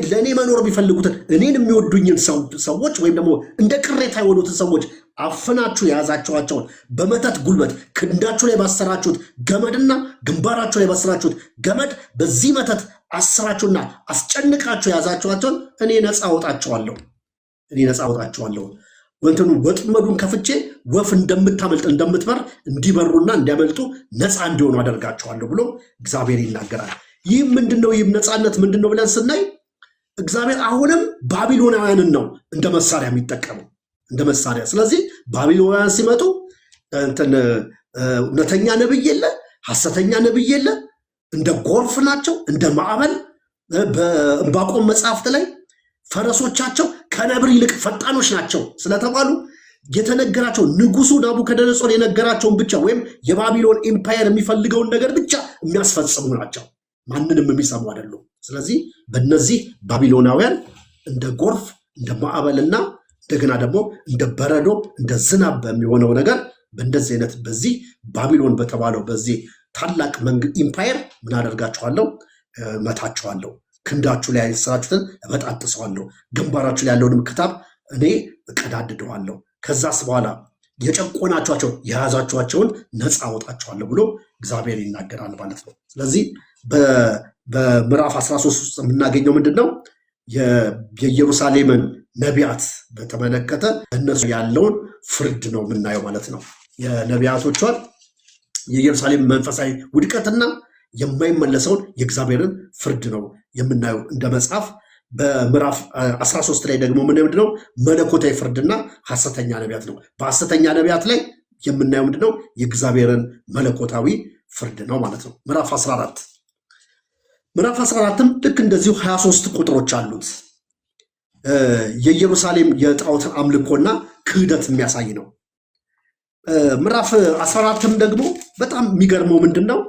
ለእኔ መኖር የሚፈልጉትን እኔን የሚወዱኝን ሰዎች ወይም ደግሞ እንደ ቅሬታ የሆኑትን ሰዎች አፍናችሁ የያዛችኋቸውን በመተት ጉልበት ክንዳችሁ ላይ ባሰራችሁት ገመድና ግንባራችሁ ላይ ባሰራችሁት ገመድ በዚህ መተት አስራችሁና አስጨንቃችሁ የያዛችኋቸውን እኔ ነፃ አወጣችኋለሁ። ወንተኑ ወጥመዱን ከፍቼ ወፍ እንደምታመልጥ እንደምትበር እንዲበሩና እንዲያመልጡ ነፃ እንዲሆኑ አደርጋቸዋለሁ ብሎ እግዚአብሔር ይናገራል። ይህ ምንድነው? ይህ ነፃነት ምንድነው ብለን ስናይ እግዚአብሔር አሁንም ባቢሎናውያንን ነው እንደ መሳሪያ የሚጠቀመው፣ እንደ መሳሪያ። ስለዚህ ባቢሎናውያን ሲመጡ እውነተኛ ነብይ የለ፣ ሐሰተኛ ነብይ የለ፣ እንደ ጎርፍ ናቸው፣ እንደ ማዕበል። በዕንባቆም መጽሐፍት ላይ ፈረሶቻቸው ከነብር ይልቅ ፈጣኖች ናቸው ስለተባሉ የተነገራቸው ንጉሱ ናቡከደነጾር የነገራቸውን ብቻ ወይም የባቢሎን ኢምፓየር የሚፈልገውን ነገር ብቻ የሚያስፈጽሙ ናቸው። ማንንም የሚሰሙ አይደሉም። ስለዚህ በእነዚህ ባቢሎናውያን እንደ ጎርፍ እንደ ማዕበልና እንደገና ደግሞ እንደ በረዶ እንደ ዝናብ በሚሆነው ነገር በእንደዚህ አይነት በዚህ ባቢሎን በተባለው በዚህ ታላቅ ኢምፓየር ምን አደርጋችኋለሁ? መታችኋለሁ። ክንዳችሁ ላይ ያሰራችሁትን እበጣጥሰዋለሁ። ግንባራችሁ ላይ ያለውንም ክታብ እኔ እቀዳድደዋለሁ። ከዛስ በኋላ የጨቆናችኋቸው የያዛችኋቸውን ነፃ አወጣችኋለሁ ብሎ እግዚአብሔር ይናገራል ማለት ነው። ስለዚህ በምዕራፍ 13 ውስጥ የምናገኘው ምንድን ነው? የኢየሩሳሌምን ነቢያት በተመለከተ እነሱ ያለውን ፍርድ ነው የምናየው ማለት ነው። የነቢያቶቿን የኢየሩሳሌም መንፈሳዊ ውድቀትና የማይመለሰውን የእግዚአብሔርን ፍርድ ነው የምናየው እንደ መጽሐፍ። በምዕራፍ 13 ላይ ደግሞ ምንድነው? መለኮታዊ ፍርድና ሐሰተኛ ነቢያት ነው። በሐሰተኛ ነቢያት ላይ የምናየው ምንድነው? የእግዚአብሔርን መለኮታዊ ፍርድ ነው ማለት ነው። ምዕራፍ 14ም ልክ እንደዚሁ 23 ቁጥሮች አሉት። የኢየሩሳሌም የጣዖት አምልኮና ክህደት የሚያሳይ ነው። ምዕራፍ 14ም ደግሞ በጣም የሚገርመው ምንድነው?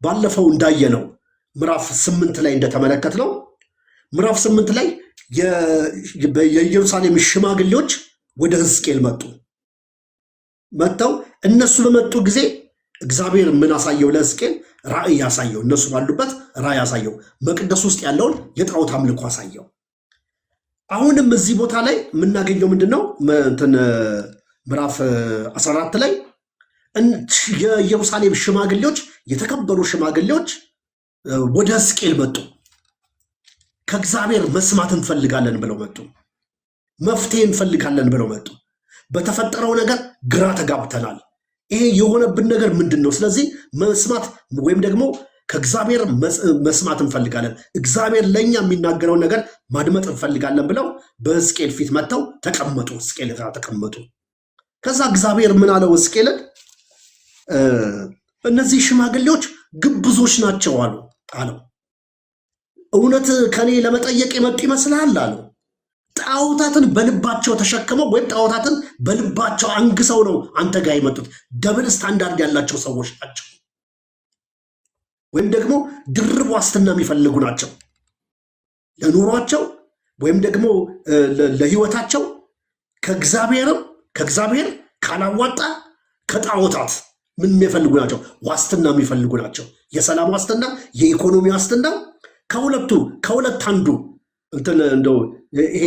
ባለፈው እንዳየነው ምዕራፍ 8 ላይ እንደተመለከትነው ምዕራፍ 8 ላይ የኢየሩሳሌም ሽማግሌዎች ወደ ሕዝቅኤል መጥተው እነሱ በመጡ ጊዜ እግዚአብሔር ምን አሳየው? ለሕዝቅኤል ራእይ ያሳየው። እነሱ ባሉበት ራእይ ያሳየው። መቅደስ ውስጥ ያለውን የጣዖት አምልኮ አሳየው። አሁንም እዚህ ቦታ ላይ የምናገኘው ምንድነው? ምዕራፍ 14 ላይ የኢየሩሳሌም ሽማግሌዎች የተከበሩ ሽማግሌዎች ወደ ሕዝቅኤል መጡ። ከእግዚአብሔር መስማት እንፈልጋለን ብለው መጡ። መፍትሄ እንፈልጋለን ብለው መጡ። በተፈጠረው ነገር ግራ ተጋብተናል። ይሄ የሆነብን ነገር ምንድን ነው? ስለዚህ መስማት ወይም ደግሞ ከእግዚአብሔር መስማት እንፈልጋለን፣ እግዚአብሔር ለእኛ የሚናገረውን ነገር ማድመጥ እንፈልጋለን ብለው በሕዝቅኤል ፊት መጥተው ተቀመጡ። ሕዝቅኤል ጋር ተቀመጡ። ከዛ እግዚአብሔር ምን አለው? ሕዝቅኤልን እነዚህ ሽማግሌዎች ግብዞች ናቸው አለው። እውነት ከኔ ለመጠየቅ የመጡ ይመስልሃል አለው። ጣዖታትን በልባቸው ተሸክመው ወይም ጣዖታትን በልባቸው አንግሰው ነው አንተ ጋር የመጡት። ደብል ስታንዳርድ ያላቸው ሰዎች ናቸው፣ ወይም ደግሞ ድርብ ዋስትና የሚፈልጉ ናቸው ለኑሯቸው ወይም ደግሞ ለህይወታቸው። ከእግዚአብሔር ካላዋጣ ከጣዖታት ምን የሚፈልጉ ናቸው? ዋስትና የሚፈልጉ ናቸው። የሰላም ዋስትና፣ የኢኮኖሚ ዋስትና፣ ከሁለት አንዱ እንደው ይሄ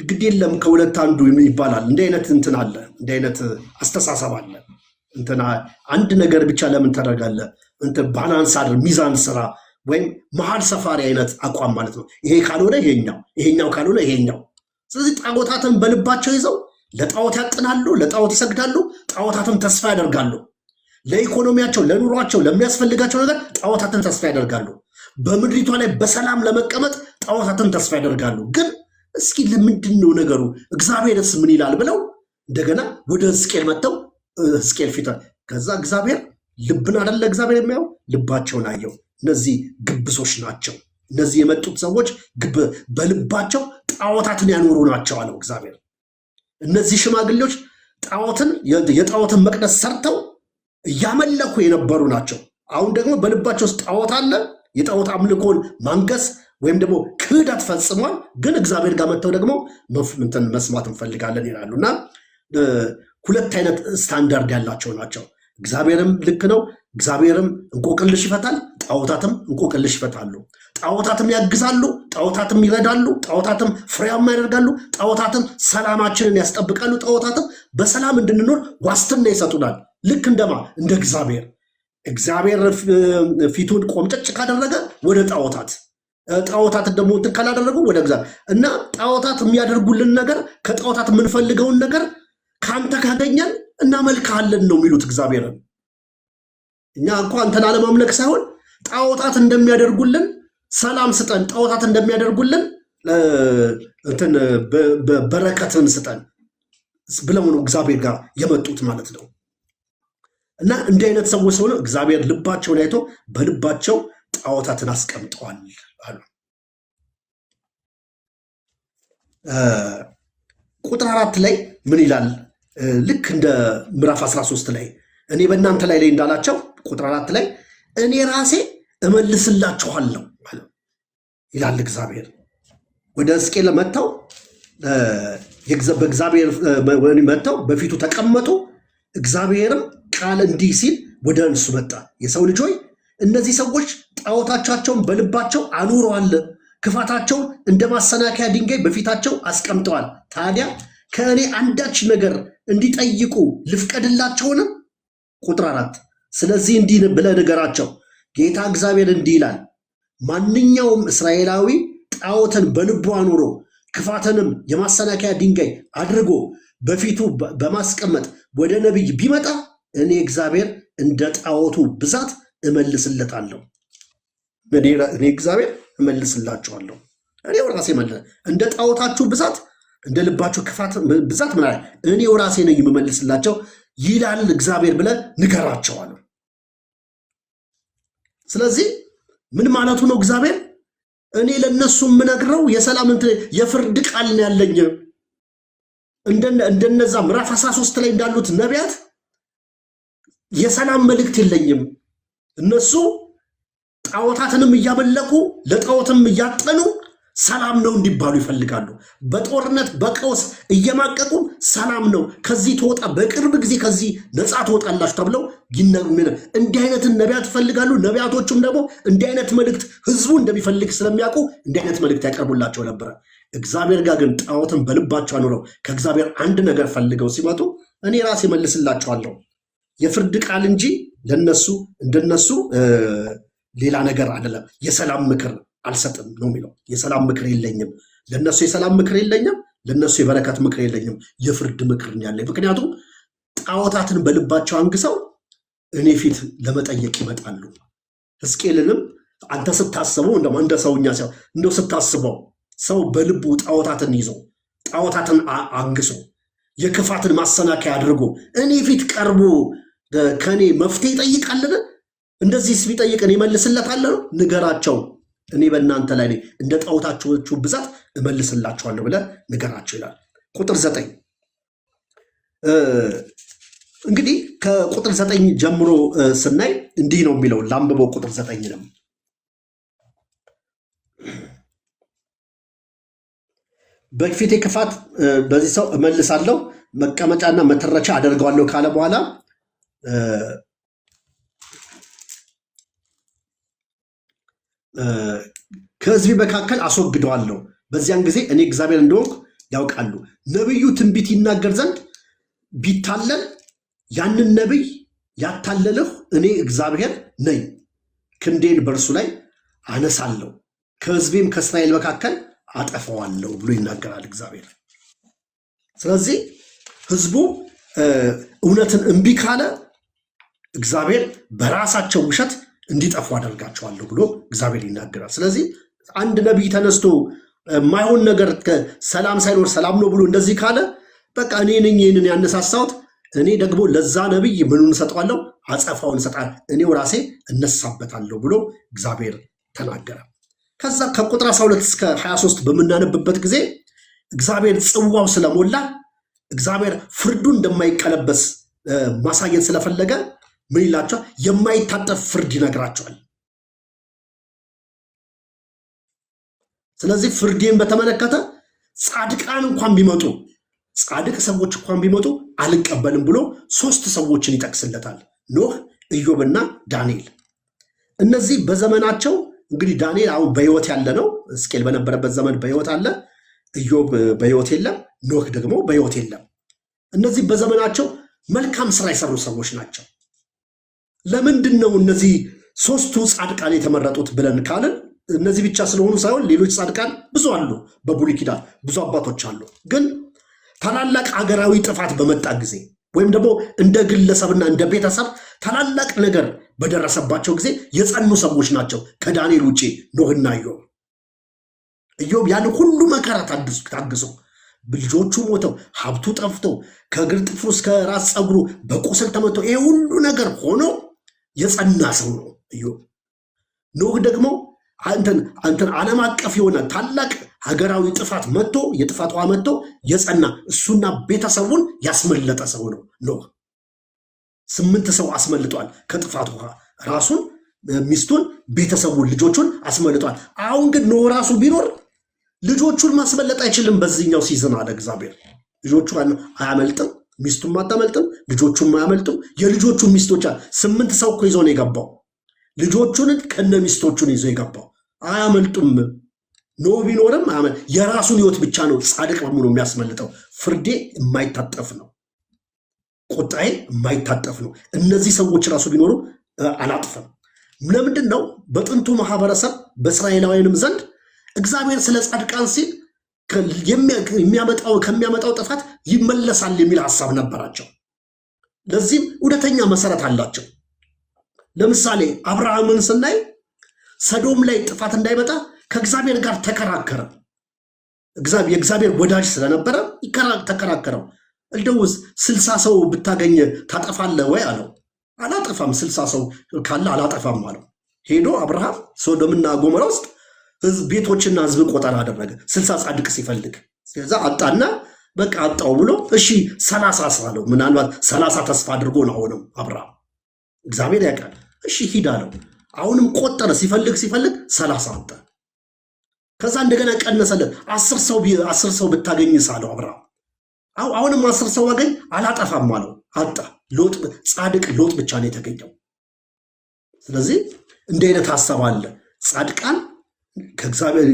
ግድ የለም ከሁለት አንዱ ይባላል። እንዲህ አይነት አለ፣ እንዲህ አይነት አስተሳሰብ አለ። አንድ ነገር ብቻ ለምን ታደርጋለህ? ባላንስ አድር፣ ሚዛን ስራ፣ ወይም መሀል ሰፋሪ አይነት አቋም ማለት ነው። ይሄ ካልሆነ ይሄኛው፣ ይሄኛው ካልሆነ ይሄኛው። ስለዚህ ጣዖታትን በልባቸው ይዘው ለጣዖት ያጥናሉ፣ ለጣዖት ይሰግዳሉ፣ ጣዖታትን ተስፋ ያደርጋሉ። ለኢኮኖሚያቸው፣ ለኑሯቸው፣ ለሚያስፈልጋቸው ነገር ጣዖታትን ተስፋ ያደርጋሉ። በምድሪቷ ላይ በሰላም ለመቀመጥ ጣዖታትን ተስፋ ያደርጋሉ። ግን እስኪ ለምንድን ነው ነገሩ እግዚአብሔርስ ምን ይላል ብለው እንደገና ወደ ሕዝቅኤል መጥተው ሕዝቅኤል ፊት ከዛ እግዚአብሔር ልብን አይደለ እግዚአብሔር የሚያየው ልባቸውን አየው። እነዚህ ግብሶች ናቸው። እነዚህ የመጡት ሰዎች በልባቸው ጣዖታትን ያኖሩ ናቸው አለው እግዚአብሔር። እነዚህ ሽማግሌዎች ጣዖትን የጣዖትን መቅደስ ሰርተው እያመለኩ የነበሩ ናቸው። አሁን ደግሞ በልባቸው ውስጥ ጣዖት አለ። የጣዖት አምልኮን ማንገስ ወይም ደግሞ ክህደት ፈጽሟል። ግን እግዚአብሔር ጋር መጥተው ደግሞ መስማት እንፈልጋለን ይላሉ እና ሁለት አይነት ስታንዳርድ ያላቸው ናቸው። እግዚአብሔርም ልክ ነው። እግዚአብሔርም እንቆቅልሽ ይፈታል፣ ጣዖታትም እንቆቅልሽ ይፈታሉ። ጣዖታትም ያግዛሉ፣ ጣዖታትም ይረዳሉ፣ ጣዖታትም ፍሬያማ ያደርጋሉ፣ ጣዖታትም ሰላማችንን ያስጠብቃሉ፣ ጣዖታትም በሰላም እንድንኖር ዋስትና ይሰጡናል። ልክ እንደማ እንደ እግዚአብሔር ፊቱን ቆምጨጭ ካደረገ ወደ ጣዖታት ደግሞ እንትን ካላደረጉ ወደ እግዚአብሔር እና ጣዖታት የሚያደርጉልን ነገር ከጣዖታት የምንፈልገውን ነገር ከአንተ ካገኘን እናመልክሃለን ነው የሚሉት እግዚአብሔርን። እኛ እንኳ አንተን አለማምለክ ሳይሆን ጣዖታት እንደሚያደርጉልን ሰላም ስጠን፣ ጣዖታት እንደሚያደርጉልን እንትን በረከትን ስጠን ብለው ነው እግዚአብሔር ጋር የመጡት ማለት ነው። እና እንዲህ አይነት ሰዎች ሆነው እግዚአብሔር ልባቸውን አይቶ በልባቸው ጣዖታትን አስቀምጠዋል አሉ። ቁጥር 4 ላይ ምን ይላል? ልክ እንደ ምዕራፍ 13 ላይ እኔ በእናንተ ላይ እንዳላቸው ቁጥር 4 ላይ እኔ ራሴ እመልስላችኋለሁ ይላል እግዚአብሔር። ወደ ሕዝቅኤል መጥተው በእግዚአብሔር መጥተው በፊቱ ተቀመጡ። እግዚአብሔርም ቃል እንዲህ ሲል ወደ እነሱ መጣ። የሰው ልጅ ሆይ እነዚህ ሰዎች ጣዖታቸውን በልባቸው አኑረዋል፣ ክፋታቸውን እንደ ማሰናከያ ድንጋይ በፊታቸው አስቀምጠዋል። ታዲያ ከእኔ አንዳች ነገር እንዲጠይቁ ልፍቀድላቸውን? ቁጥር 4 ስለዚህ እንዲህ ብለህ ንገራቸው፣ ጌታ እግዚአብሔር እንዲህ ይላል፣ ማንኛውም እስራኤላዊ ጣዖትን በልቡ አኑሮ ክፋትንም የማሰናከያ ድንጋይ አድርጎ በፊቱ በማስቀመጥ ወደ ነቢይ ቢመጣ እኔ እግዚአብሔር እንደ ጣዖቱ ብዛት እመልስለታለሁ። እኔ እግዚአብሔር እመልስላችኋለሁ። እኔው ራሴ እንደ ጣዖታችሁ ብዛት እንደ ልባችሁ ክፋት ብዛት ምን እኔው ራሴ ነኝ የምመልስላቸው ይላል እግዚአብሔር ብለህ ንገራቸዋለሁ። ስለዚህ ምን ማለቱ ነው? እግዚአብሔር እኔ ለነሱ የምነግረው የሰላም የፍርድ ቃል ነው ያለኝ። እንደነዛ ምዕራፍ 13 ላይ እንዳሉት ነቢያት የሰላም መልእክት የለኝም። እነሱ ጣዖታትንም እያመለኩ ለጣዖትም እያጠኑ ሰላም ነው እንዲባሉ ይፈልጋሉ። በጦርነት በቀውስ እየማቀቁ ሰላም ነው ከዚህ ትወጣ በቅርብ ጊዜ ከዚህ ነፃ ትወጣላችሁ ተብለው እንዲህ አይነትን ነቢያት ይፈልጋሉ። ነቢያቶቹም ደግሞ እንዲህ አይነት መልእክት ህዝቡ እንደሚፈልግ ስለሚያውቁ እንዲህ አይነት መልእክት ያቀርቡላቸው ነበረ። እግዚአብሔር ጋር ግን ጣዖትን በልባቸው አኑረው ከእግዚአብሔር አንድ ነገር ፈልገው ሲመጡ እኔ ራሴ መልስላቸዋለሁ የፍርድ ቃል እንጂ ለነሱ እንደነሱ ሌላ ነገር አይደለም። የሰላም ምክር አልሰጥም ነው የሚለው። የሰላም ምክር የለኝም ለነሱ፣ የሰላም ምክር የለኝም ለነሱ፣ የበረከት ምክር የለኝም፣ የፍርድ ምክር ያለኝ። ምክንያቱም ጣዖታትን በልባቸው አንግሰው እኔ ፊት ለመጠየቅ ይመጣሉ። ሕዝቅኤልንም አንተ ስታስበው እንደ ሰውኛ ሲያው እንደው ስታስበው ሰው በልቡ ጣዖታትን ይዞ ጣዖታትን አንግሶ የክፋትን ማሰናከያ አድርጎ እኔ ፊት ቀርቦ ከኔ መፍትሄ ይጠይቃልን? እንደዚህ ቢጠይቅ እኔ መልስለታለሁ። ንገራቸው እኔ በእናንተ ላይ እንደ ጣዖታችሁ ብዛት እመልስላችኋለሁ ብለህ ንገራቸው ይላል። ቁጥር 9 እንግዲህ ከቁጥር 9 ጀምሮ ስናይ እንዲህ ነው የሚለው። ላንብበው ቁጥር 9 ነው። በፊቴ ክፋት በዚህ ሰው እመልሳለሁ መቀመጫና መተረቻ አደርገዋለሁ ካለ በኋላ ከሕዝቤ መካከል አስወግደዋለሁ። በዚያን ጊዜ እኔ እግዚአብሔር እንደሆንኩ ያውቃሉ። ነቢዩ ትንቢት ይናገር ዘንድ ቢታለል ያንን ነቢይ ያታለልሁ እኔ እግዚአብሔር ነኝ። ክንዴን በእርሱ ላይ አነሳለሁ፣ ከሕዝቤም ከእስራኤል መካከል አጠፋዋለሁ ብሎ ይናገራል እግዚአብሔር። ስለዚህ ሕዝቡ እውነትን እምቢ ካለ እግዚአብሔር በራሳቸው ውሸት እንዲጠፉ አደርጋቸዋለሁ ብሎ እግዚአብሔር ይናገራል። ስለዚህ አንድ ነቢይ ተነስቶ ማይሆን ነገር ሰላም ሳይኖር ሰላም ነው ብሎ እንደዚህ ካለ በቃ እኔ ነኝ ይህንን ያነሳሳሁት፣ እኔ ደግሞ ለዛ ነቢይ ምኑን እሰጠዋለሁ? አጸፋውን እሰጣለሁ፣ እኔው ራሴ እነሳበታለሁ ብሎ እግዚአብሔር ተናገረ። ከዛ ከቁጥር 12 እስከ 23 በምናነብበት ጊዜ እግዚአብሔር ጽዋው ስለሞላ እግዚአብሔር ፍርዱ እንደማይቀለበስ ማሳየት ስለፈለገ ምን ይላቸዋል? የማይታጠፍ ፍርድ ይነግራቸዋል። ስለዚህ ፍርዴን በተመለከተ ጻድቃን እንኳን ቢመጡ ጻድቅ ሰዎች እንኳን ቢመጡ አልቀበልም ብሎ 3 ሰዎችን ይጠቅስለታል። ኖህ፣ ኢዮብና ዳንኤል። እነዚህ በዘመናቸው እንግዲህ ዳንኤል አሁን በሕይወት ያለ ነው። ሕዝቅኤል በነበረበት ዘመን በሕይወት አለ። ኢዮብ በሕይወት የለም። ኖህ ደግሞ በሕይወት የለም። እነዚህ በዘመናቸው መልካም ስራ የሰሩ ሰዎች ናቸው። ለምንድን ነው እነዚህ 3ቱ ጻድቃን የተመረጡት ብለን ካልን እነዚህ ብቻ ስለሆኑ ሳይሆን ሌሎች ጻድቃን ብዙ አሉ። በብሉይ ኪዳን ብዙ አባቶች አሉ። ግን ታላላቅ ሀገራዊ ጥፋት በመጣ ጊዜ ወይም ደግሞ እንደ ግለሰብና እንደ ቤተሰብ ታላላቅ ነገር በደረሰባቸው ጊዜ የጸኑ ሰዎች ናቸው። ከዳንኤል ውጪ ኖህና ኢዮብ። ኢዮብ ያን ሁሉ መከራ ታግሶ ልጆቹ ሞተው ሀብቱ ጠፍቶ ከእግር ጥፍሩ እስከ ራስ ፀጉሩ በቁስል ተመቶ ይሄ ሁሉ ነገር ሆኖ የጸና ሰው ነው ኢዮብ። ኖህ ደግሞ አንተን ዓለም አቀፍ የሆነ ታላቅ ሀገራዊ ጥፋት መጥቶ የጥፋት ውሃ መጥቶ የጸና እሱና ቤተሰቡን ያስመለጠ ሰው ነው ኖህ። 8 ሰው አስመልጧል ከጥፋት ውሃ፣ ራሱን፣ ሚስቱን፣ ቤተሰቡን፣ ልጆቹን አስመልጧል። አሁን ግን ኖህ ራሱ ቢኖር ልጆቹን ማስመለጥ አይችልም። በዚህኛው ሲዝን አለ እግዚአብሔር ልጆቹ አያመልጥም፣ ሚስቱም አታመልጥም፣ ልጆቹም አያመልጡም። የልጆቹ ሚስቶች 8 ሰው እኮ ይዞ ነው የገባው። ልጆቹን ከነ ሚስቶቹን ይዞ የገባው አያመልጡም። ኖህ ቢኖርም የራሱን ህይወት ብቻ ነው ጻድቅ በሙሉ የሚያስመልጠው። ፍርዴ የማይታጠፍ ነው፣ ቁጣዬ የማይታጠፍ ነው። እነዚህ ሰዎች ራሱ ቢኖሩ አላጥፈም። ለምንድን ነው? በጥንቱ ማህበረሰብ በእስራኤላውያንም ዘንድ እግዚአብሔር ስለ ጻድቃን ሲል ከሚያመጣው ጥፋት ይመለሳል የሚል ሐሳብ ነበራቸው። ለዚህም እውነተኛ መሰረት አላቸው። ለምሳሌ አብርሃምን ስናይ ሰዶም ላይ ጥፋት እንዳይመጣ ከእግዚአብሔር ጋር ተከራከረ። የእግዚአብሔር ወዳጅ ስለነበረ ተከራከረው። እንደውስ 60 ሰው ብታገኝ ታጠፋለህ ወይ አለው። አላጠፋም፣ 60 ሰው ካለ አላጠፋም አለው። ሄዶ አብርሃም ሶዶምና ጎሞራ ውስጥ ቤቶችና ህዝብ ቆጠራ አደረገ 60 ጻድቅ ሲፈልግ። ስለዛ አጣና በቃ አጣው ብሎ እሺ 30 አለው። ምናልባት 30 ተስፋ አድርጎ ነው አሁንም አብርሃም። እግዚአብሔር ያውቃል። እሺ ሂድ አለው። አሁንም ቆጠረ፣ ሲፈልግ 30 አጣ። ከዛ እንደገና ቀነሰለት። 10 ሰው ብታገኝ ሳለው አብርሃም። አሁንም 10 ሰው አገኝ፣ አላጠፋም አለው። አጣ። ጻድቅ ሎጥ ብቻ ነው የተገኘው። ስለዚህ እንዲህ አይነት ሐሳብ አለ። ጻድቃን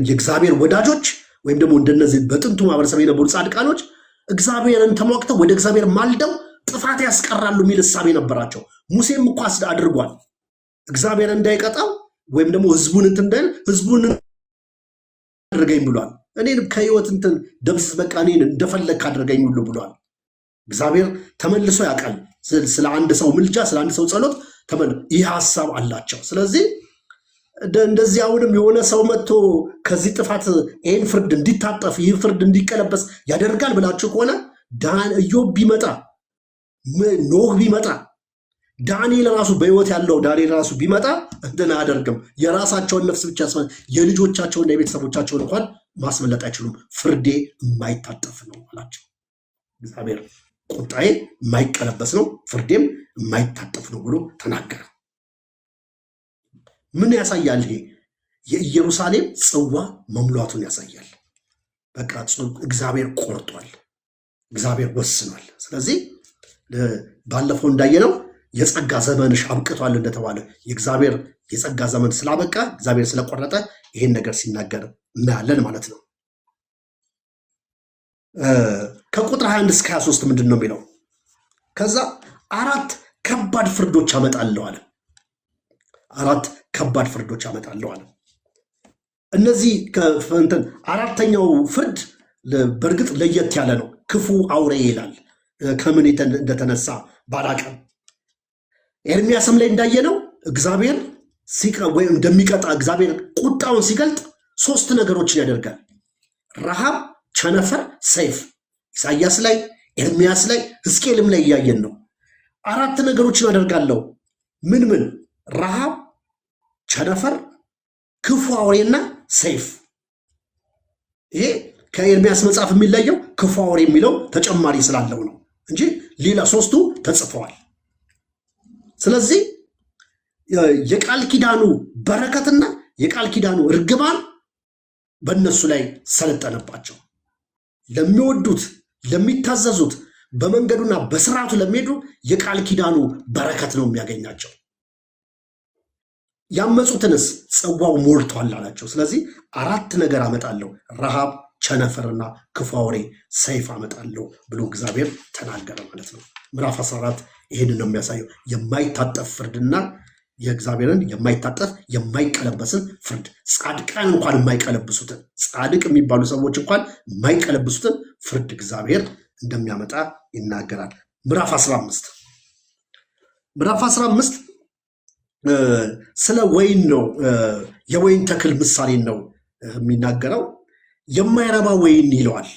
የእግዚአብሔር ወዳጆች ወይም ደግሞ እንደነዚህ በጥንቱ ማህበረሰብ የነበሩ ጻድቃኖች እግዚአብሔርን ተሟግተው ወደ እግዚአብሔር ማልደው ጥፋት ያስቀራሉ የሚል እሳቤ ነበራቸው። ሙሴም እኮ አድርጓል። እግዚአብሔር እንዳይቀጣው ወይም ደግሞ ህዝቡን ህዝቡን አድርገኝ ብሏል። እኔን ከህይወት ደምስስ፣ በቃ እኔን እንደፈለግ አድርገኝ ሁሉ ብሏል። እግዚአብሔር ተመልሶ ያውቃል። ስለ አንድ ሰው ምልጃ፣ ስለ አንድ ሰው ጸሎት ይህ ሐሳብ አላቸው። ስለዚህ እንደዚህ አሁንም የሆነ ሰው መጥቶ ከዚህ ጥፋት ይህን ፍርድ እንዲታጠፍ ይህ ፍርድ እንዲቀለበስ ያደርጋል ብላችሁ ከሆነ ኢዮብ ቢመጣ፣ ኖህ ቢመጣ፣ ዳንኤል ራሱ በህይወት ያለው ዳንኤል ራሱ ቢመጣ እንትን አያደርግም። የራሳቸውን ነፍስ ብቻ የልጆቻቸውና የቤተሰቦቻቸውን እንኳን ማስመለጥ አይችሉም። ፍርዴ የማይታጠፍ ነው አላቸው እግዚአብሔር። ቁጣዬ የማይቀለበስ ነው፣ ፍርዴም የማይታጠፍ ነው ብሎ ተናገረ። ምን ያሳያል? ይሄ የኢየሩሳሌም ጽዋ መሙላቱን ያሳያል። በቃ እግዚአብሔር ቆርጧል፣ እግዚአብሔር ወስኗል። ስለዚህ ባለፈው እንዳየነው የጸጋ ዘመንሽ አብቅቷል እንደተባለ የእግዚአብሔር የጸጋ ዘመን ስላበቃ እግዚአብሔር ስለቆረጠ ይሄን ነገር ሲናገር እናያለን ማለት ነው። ከቁጥር 21 እስከ 23 ምንድን ነው የሚለው? ከዛ 4 ከባድ ፍርዶች አመጣለሁ አለ። 4 ከባድ ፍርዶች አመጣለሁ አለ። እነዚህ አራተኛው ፍርድ በእርግጥ ለየት ያለ ነው። ክፉ አውሬ ይላል። ከምን እንደተነሳ ባላቀም ኤርሚያስም ላይ እንዳየነው እግዚአብሔር ወይም እንደሚቀጣ እግዚአብሔር ቁጣውን ሲገልጥ ሶስት ነገሮችን ያደርጋል። ረሃብ፣ ቸነፈር፣ ሰይፍ። ኢሳያስ ላይ፣ ኤርሚያስ ላይ፣ ሕዝቅኤልም ላይ እያየን ነው። አራት ነገሮችን አደርጋለሁ። ምን? ረሃብ፣ ቸነፈር፣ ክፉ አውሬና ሰይፍ። ይሄ ከኤርሚያስ መጽሐፍ የሚለየው ክፉ አውሬ የሚለው ተጨማሪ ስላለው ነው እንጂ ሌላ ሶስቱ ተጽፈዋል። ስለዚህ የቃል ኪዳኑ በረከትና የቃል ኪዳኑ እርግማን በእነሱ ላይ ሰለጠነባቸው። ለሚወዱት፣ ለሚታዘዙት፣ በመንገዱና በስርዓቱ ለሚሄዱ የቃል ኪዳኑ በረከት ነው የሚያገኛቸው። ያመፁትንስ ጽዋው ሞልቷል አላቸው። ስለዚህ አራት ነገር አመጣለሁ፣ ረሃብ፣ ቸነፈርና ክፉ አውሬ፣ ሰይፍ አመጣለሁ ብሎ እግዚአብሔር ተናገረ ማለት ነው። ምዕራፍ 14 ይህንን ነው የሚያሳየው። የማይታጠፍ ፍርድና የእግዚአብሔርን የማይታጠፍ የማይቀለበስን ፍርድ፣ ጻድቃን እንኳን የማይቀለብሱትን፣ ጻድቅ የሚባሉ ሰዎች እንኳን የማይቀለብሱትን ፍርድ እግዚአብሔር እንደሚያመጣ ይናገራል። ምዕራፍ 15 ስለ ወይን ነው፣ የወይን ተክል ምሳሌን ነው የሚናገረው። የማይረባ ወይን ይለዋል።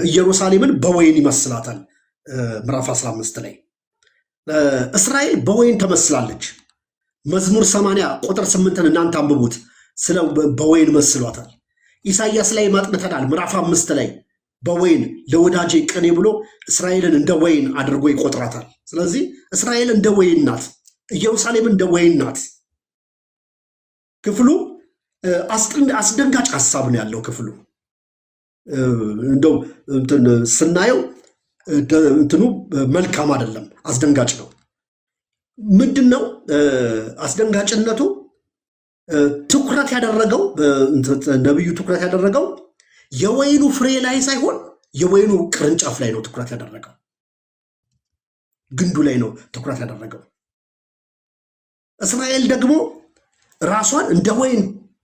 ኢየሩሳሌምን በወይን ይመስላታል። ምዕራፍ 15 ላይ እስራኤል በወይን ተመስላለች። መዝሙር 80 ቁጥር 8ን እናንተ አንብቡት። ስለ በወይን መስሏታል። ኢሳያስ ላይ ማጥንተናል። ምዕራፍ 5 ላይ በወይን ለወዳጄ ቅኔ ብሎ እስራኤልን እንደ ወይን አድርጎ ይቆጥራታል። ስለዚህ እስራኤል እንደ ወይን ናት፣ ኢየሩሳሌም እንደ ወይን ናት። ክፍሉ አስደንጋጭ ሀሳብ ነው ያለው። ክፍሉ እንደው ስናየው እንትኑ መልካም አይደለም፣ አስደንጋጭ ነው። ምንድን ነው አስደንጋጭነቱ? ትኩረት ያደረገው ነቢዩ ትኩረት ያደረገው የወይኑ ፍሬ ላይ ሳይሆን የወይኑ ቅርንጫፍ ላይ ነው ትኩረት ያደረገው። ግንዱ ላይ ነው ትኩረት ያደረገው። እስራኤል ደግሞ ራሷን እንደ ወይን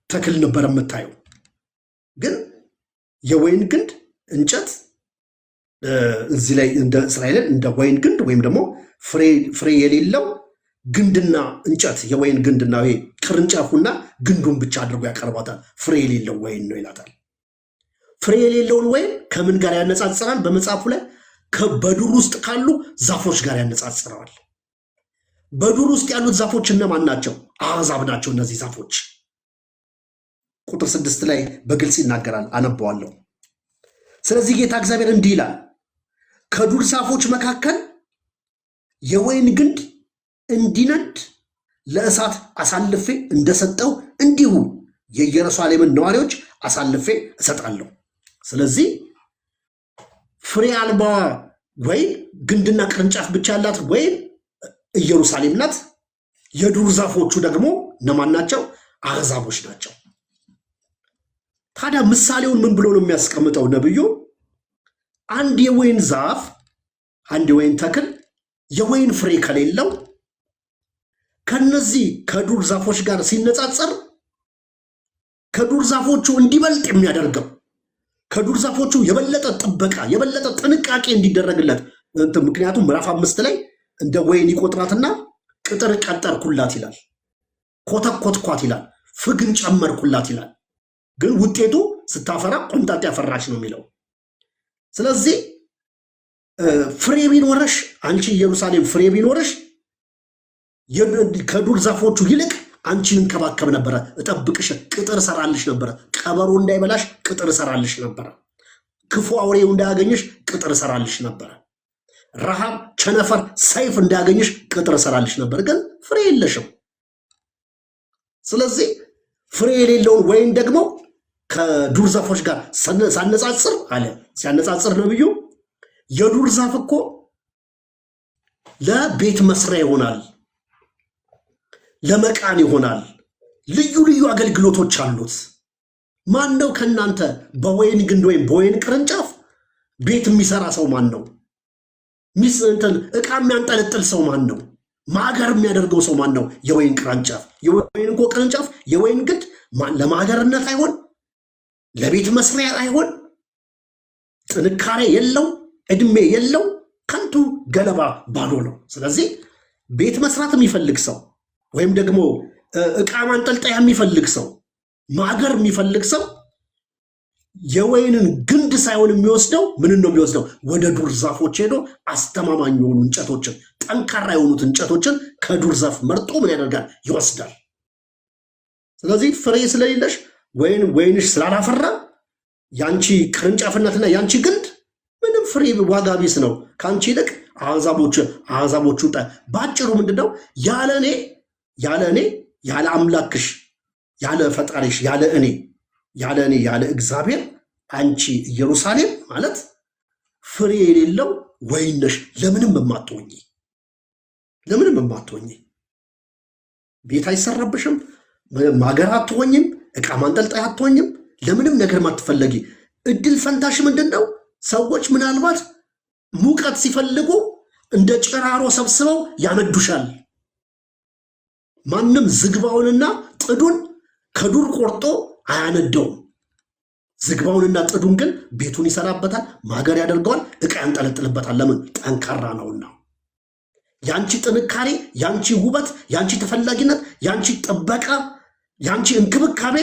ተክል ነበር የምታየው። ግን የወይን ግንድ እንጨት እዚህ ላይ እንደ እስራኤልን እንደ ወይን ግንድ ወይም ደግሞ ፍሬ የሌለው ግንድና እንጨት፣ የወይን ግንድና ቅርንጫፉና ግንዱን ብቻ አድርጎ ያቀርባታል። ፍሬ የሌለው ወይን ነው ይላታል። ፍሬ የሌለውን ወይን ከምን ጋር ያነጻጽራል? በመጽሐፉ ላይ በዱር ውስጥ ካሉ ዛፎች ጋር ያነጻጽረዋል። በዱር ውስጥ ያሉት ዛፎች እነማን ናቸው? አሕዛብ ናቸው እነዚህ ዛፎች። ቁጥር 6 ላይ በግልጽ ይናገራል። አነበዋለሁ። ስለዚህ ጌታ እግዚአብሔር እንዲህ ይላል፣ ከዱር ዛፎች መካከል የወይን ግንድ እንዲነድ ለእሳት አሳልፌ እንደሰጠው እንዲሁ የኢየሩሳሌምን ነዋሪዎች አሳልፌ እሰጣለሁ። ስለዚህ ፍሬ አልባ ወይን ግንድና ቅርንጫፍ ብቻ ያላት ወይን ኢየሩሳሌም ናት። የዱር ዛፎቹ ደግሞ እነማን ናቸው? አሕዛቦች ናቸው። ታዲያ ምሳሌውን ምን ብሎ ነው የሚያስቀምጠው ነብዩ? አንድ የወይን ዛፍ፣ አንድ የወይን ተክል የወይን ፍሬ ከሌለው ከነዚህ ከዱር ዛፎች ጋር ሲነጻጸር ከዱር ዛፎቹ እንዲበልጥ የሚያደርገው ከዱር ዛፎቹ የበለጠ ጥበቃ የበለጠ ጥንቃቄ እንዲደረግለት። ምክንያቱም ምዕራፍ 5 ላይ እንደ ወይን ይቆጥራትና ቅጥር ቀጠርኩላት ይላል፣ ኮተኮትኳት ይላል፣ ፍግን ጨመርኩላት ይላል። ግን ውጤቱ ስታፈራ ቆምጣጤ ያፈራች ነው የሚለው። ስለዚህ ፍሬ ቢኖረሽ አንቺ ኢየሩሳሌም ፍሬ ቢኖረሽ ከዱር ዛፎቹ ይልቅ አንቺን እንከባከብ ነበረ፣ እጠብቅሽ፣ ቅጥር እሰራልሽ ነበረ። ቀበሮ እንዳይበላሽ ቅጥር እሰራልሽ ነበረ። ክፉ አውሬው እንዳያገኝሽ ቅጥር እሰራልሽ ነበረ። ረሃብ፣ ቸነፈር፣ ሰይፍ እንዳያገኝሽ ቅጥር እሰራልሽ ነበር። ግን ፍሬ የለሽም። ስለዚህ ፍሬ የሌለውን ወይን ደግሞ ከዱር ዛፎች ጋር ሳነጻጽር አለ። ሲያነጻጽር ነብዩ የዱር ዛፍ እኮ ለቤት መስሪያ ይሆናል፣ ለመቃን ይሆናል፣ ልዩ ልዩ አገልግሎቶች አሉት። ማን ነው ከእናንተ በወይን ግንድ ወይም በወይን ቅርንጫፍ ቤት የሚሰራ ሰው ማን ነው? ዕቃ የሚያንጠለጥል ሰው ማን ነው? ማገር የሚያደርገው ሰው ማን ነው? የወይን ቅርንጫፍ። የወይን እኮ ቅርንጫፍ የወይን ግንድ ለማገርነት አይሆን፣ ለቤት መስሪያ አይሆን፣ ጥንካሬ የለው፣ እድሜ የለው፣ ከንቱ ገለባ ባዶ ነው። ስለዚህ ቤት መስራት የሚፈልግ ሰው ወይም ደግሞ ዕቃ ማንጠልጠያ የሚፈልግ ሰው ማገር የሚፈልግ ሰው የወይንን ግንድ ሳይሆን የሚወስደው ምንን ነው የሚወስደው? ወደ ዱር ዛፎች ሄዶ አስተማማኝ የሆኑ እንጨቶችን ጠንካራ የሆኑት እንጨቶችን ከዱር ዛፍ መርጦ ምን ያደርጋል? ይወስዳል። ስለዚህ ፍሬ ስለሌለሽ ወይንሽ ስላላፈራ ያንቺ ቅርንጫፍነትና ያንቺ ግንድ ምንም ፍሬ ዋጋ ቢስ ነው። ከአንቺ ይልቅ አሕዛቦቹ ባጭሩ ምንድነው? ያለ እኔ ያለ አምላክሽ ያለ ፈጣሪሽ ያለ እኔ ያለ እግዚአብሔር አንቺ ኢየሩሳሌም ማለት ፍሬ የሌለው ወይን ነሽ። ለምንም የማትሆኚ ቤት አይሰራብሽም፣ ማገር አትሆኝም፣ ዕቃ ማንጠልጣይ አትሆኝም፣ ለምንም ነገር ማትፈለጊ። እድል ፈንታሽ ምንድነው? ሰዎች ምናልባት ሙቀት ሲፈልጉ እንደ ጭራሮ ሰብስበው ያነዱሻል። ማንም ዝግባውንና ጥዱን ከዱር ቆርጦ አያነደውም። ዝግባውንና ጥዱን ግን ቤቱን ይሰራበታል፣ ማገር ያደርገዋል፣ ዕቃ ያንጠለጥልበታል። ለምን? ጠንካራ ነውና። ያንቺ ጥንካሬ፣ ያንቺ ውበት፣ ያንቺ ተፈላጊነት፣ ያንቺ ጥበቃ፣ ያንቺ እንክብካቤ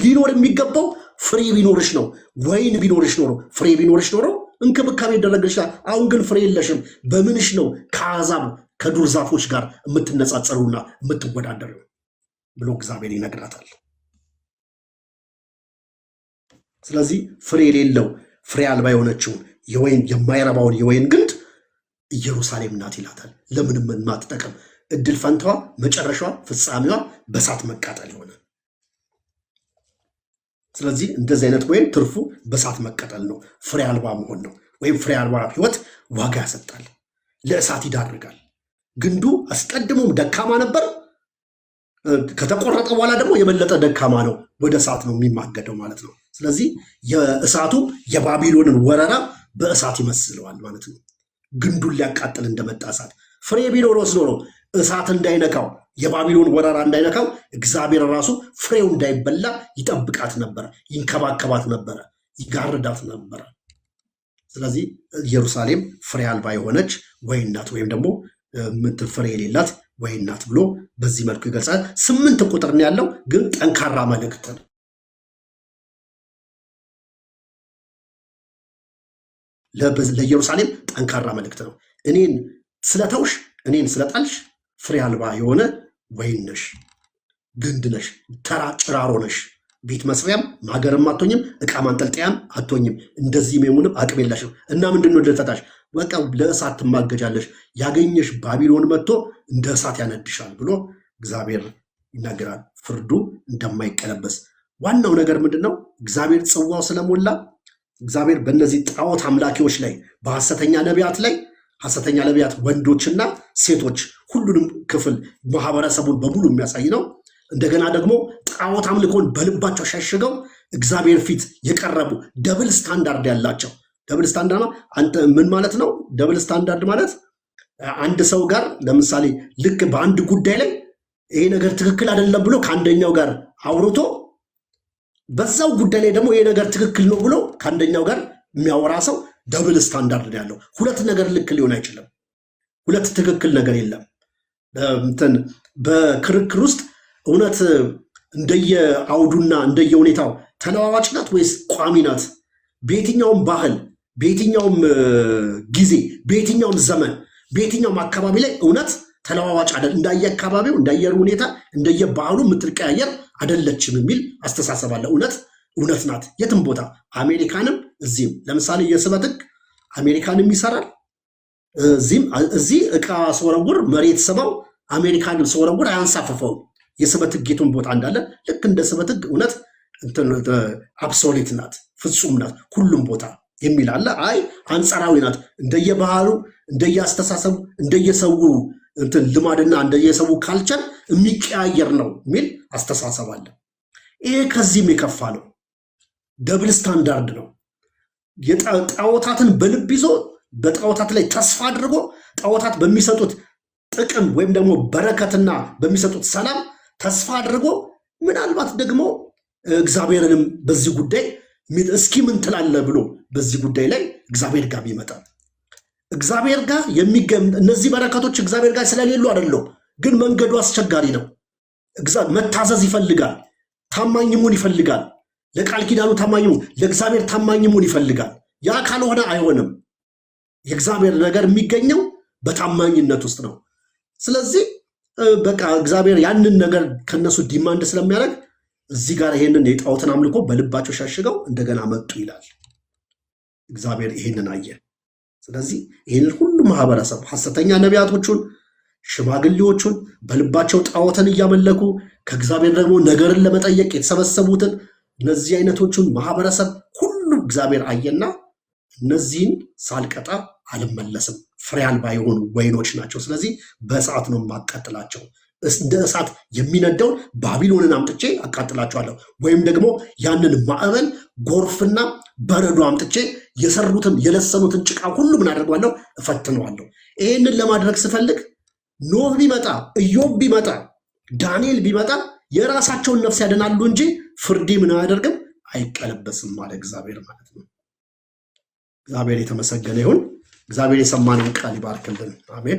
ሊኖር የሚገባው ፍሬ ቢኖርሽ ነው። ወይን ቢኖርሽ ኖሮ ፍሬ ቢኖርሽ ኖሮ እንክብካቤ ይደረግልሻል። አሁን ግን ፍሬ የለሽም። በምንሽ ነው ከአሕዛብ ከዱር ዛፎች ጋር የምትነጻጸሩና የምትወዳደሩ ብሎ እግዚአብሔር ይነግራታል። ስለዚህ ፍሬ የሌለው ፍሬ አልባ የሆነችውን የማይረባውን የወይን ግንድ ኢየሩሳሌም ናት ይላታል። ለምንም የማትጠቅም እድል ፈንታዋ መጨረሻዋ ፍጻሜዋ በእሳት መቃጠል የሆነ። ስለዚህ እንደዚህ አይነት ወይን ትርፉ በእሳት መቀጠል ነው፣ ፍሬ አልባ መሆን ነው። ወይም ፍሬ አልባ ህይወት ዋጋ ያሰጣል፣ ለእሳት ይዳርጋል። ግንዱ አስቀድሞም ደካማ ነበር፣ ከተቆረጠ በኋላ ደግሞ የበለጠ ደካማ ነው፣ ወደ እሳት ነው የሚማገደው ማለት ነው። ስለዚህ የእሳቱ የባቢሎንን ወረራ በእሳት ይመስለዋል ማለት ነው። ግንዱን ሊያቃጥል እንደመጣ እሳት። ፍሬ ቢኖረውስ ኖሮ እሳት እንዳይነካው የባቢሎን ወረራ እንዳይነካው እግዚአብሔር ራሱ ፍሬው እንዳይበላ ይጠብቃት ነበረ፣ ይንከባከባት ነበረ፣ ይጋርዳት ነበረ። ስለዚህ ኢየሩሳሌም ፍሬ አልባ የሆነች ወይን ናት፣ ወይም ደግሞ ፍሬ የሌላት ወይን ናት ብሎ በዚህ መልኩ ይገልጻል። 8 ቁጥር ነው ያለው፣ ግን ጠንካራ መልእክት ነው። ለኢየሩሳሌም ጠንካራ መልእክት ነው። እኔን ስለተውሽ፣ እኔን ስለጣልሽ ፍሬ አልባ የሆነ ወይን ነሽ፣ ግንድ ነሽ፣ ተራ ጭራሮ ነሽ። ቤት መስሪያም ማገርም አትሆኝም፣ ዕቃ ማንጠልጠያም አትሆኝም። እንደዚህ የሆንም አቅም የለሽም እና ምንድነው ልፈታሽ? በቃ ለእሳት ትማገጃለሽ። ያገኘሽ ባቢሎን መጥቶ እንደ እሳት ያነድሻል ብሎ እግዚአብሔር ይናገራል። ፍርዱ እንደማይቀለበስ። ዋናው ነገር ምንድነው? እግዚአብሔር ጽዋው ስለሞላ እግዚአብሔር በእነዚህ ጣዖት አምላኪዎች ላይ በሐሰተኛ ነቢያት ላይ ሐሰተኛ ነቢያት ወንዶችና ሴቶች ሁሉንም ክፍል ማህበረሰቡን በሙሉ የሚያሳይ ነው። እንደገና ደግሞ ጣዖት አምልኮን በልባቸው ሸሽገው እግዚአብሔር ፊት የቀረቡ ደብል ስታንዳርድ ያላቸው። ደብል ስታንዳርድ አንተ ምን ማለት ነው? ደብል ስታንዳርድ ማለት አንድ ሰው ጋር ለምሳሌ ልክ በአንድ ጉዳይ ላይ ይሄ ነገር ትክክል አይደለም ብሎ ከአንደኛው ጋር አውርቶ በዛው ጉዳይ ላይ ደግሞ ይሄ ነገር ትክክል ነው ብሎ ከአንደኛው ጋር የሚያወራ ሰው ደብል ስታንዳርድ ያለው። ሁለት ነገር ልክ ሊሆን አይችልም። ሁለት ትክክል ነገር የለም። በክርክር ውስጥ እውነት እንደየአውዱና እንደየሁኔታው ተለዋዋጭ ናት ወይስ ቋሚ ናት? በየትኛውም ባህል፣ በየትኛውም ጊዜ፣ በየትኛውም ዘመን፣ በየትኛውም አካባቢ ላይ እውነት ተለዋዋጭ አይደል፣ እንደየአካባቢው እንደየሩ ሁኔታ እንደየባህሉ የምትቀያየር አይደለችም የሚል አስተሳሰብ አለ። እውነት ናት የትም ቦታ፣ አሜሪካንም እዚህም። ለምሳሌ የስበት ሕግ አሜሪካንም ይሰራል፣ እዚህ ዕቃ ስወረውር መሬት ስበው አሜሪካንም ስወረውር አያንሳፍፈውም። የስበት ሕግ የትም ቦታ እንዳለ ልክ እንደ ስበት ሕግ እውነት አብሶሊት ናት፣ ፍጹም ናት ሁሉም ቦታ የሚል አለ። አይ አንጻራዊ ናት፣ እንደየባህሉ እንደየአስተሳሰቡ እንደየሰው ልማድና እንደየሰው ካልቸር የሚቀያየር ነው የሚል አስተሳሰብ አለ። ይሄ ከዚህም የከፋ ነው። ደብል ስታንዳርድ ነው። ጣዖታትን በልብ ይዞ በጣዖታት ላይ ተስፋ አድርጎ ጣዖታት በሚሰጡት ጥቅም ወይም ደግሞ በረከትና በሚሰጡት ሰላም ተስፋ አድርጎ ምናልባት ደግሞ እግዚአብሔርንም በዚህ ጉዳይ እስኪ ምን ትላለህ ብሎ በዚህ ጉዳይ ላይ እግዚአብሔር ጋር ይመጣል። እግዚአብሔር ጋር እነዚህ በረከቶች እግዚአብሔር ጋር ስለሌሉ አይደለም፣ ግን መንገዱ አስቸጋሪ ነው። መታዘዝ ይፈልጋል። ታማኝ መሆን ይፈልጋል። ለቃል ኪዳኑ ታማኝ መሆን፣ ለእግዚአብሔር ታማኝ መሆን ይፈልጋል። ያ ካልሆነ አይሆንም። የእግዚአብሔር ነገር የሚገኘው በታማኝነት ውስጥ ነው። ስለዚህ በቃ እግዚአብሔር ያንን ነገር ከነሱ ዲማንድ ስለሚያደርግ እዚህ ጋር ይሄንን የጣዖትን አምልኮ በልባቸው ሸሽገው እንደገና መጡ ይላል። እግዚአብሔር ይሄንን አየ። ስለዚህ ይህንን ሁሉ ማህበረሰብ ሐሰተኛ ነቢያቶቹን፣ ሽማግሌዎቹን በልባቸው ጣዖትን እያመለኩ ከእግዚአብሔር ደግሞ ነገርን ለመጠየቅ የተሰበሰቡትን እነዚህ አይነቶቹን ማህበረሰብ ሁሉ እግዚአብሔር አየና እነዚህን ሳልቀጣ አልመለስም፣ ፍሬ አልባ የሆኑ ወይኖች ናቸው። ስለዚህ በእሳት ነው የማቃጥላቸው። እንደ እሳት የሚነደውን ባቢሎንን አምጥቼ አቃጥላቸዋለሁ። ወይም ደግሞ ያንን ማዕበል ጎርፍና በረዶ አምጥቼ የሰሩትን የለሰኑትን ጭቃ ሁሉ ምን አደርገዋለሁ? እፈትነዋለሁ። ይህንን ለማድረግ ስፈልግ ኖህ ቢመጣ፣ ኢዮብ ቢመጣ፣ ዳንኤል ቢመጣ የራሳቸውን ነፍስ ያድናሉ እንጂ ፍርዴ ምን አያደርግም? አይቀለበስም አለ እግዚአብሔር ማለት ነው። እግዚአብሔር የተመሰገነ ይሁን። እግዚአብሔር የሰማነውን ቃል ይባርክልን። አሜን።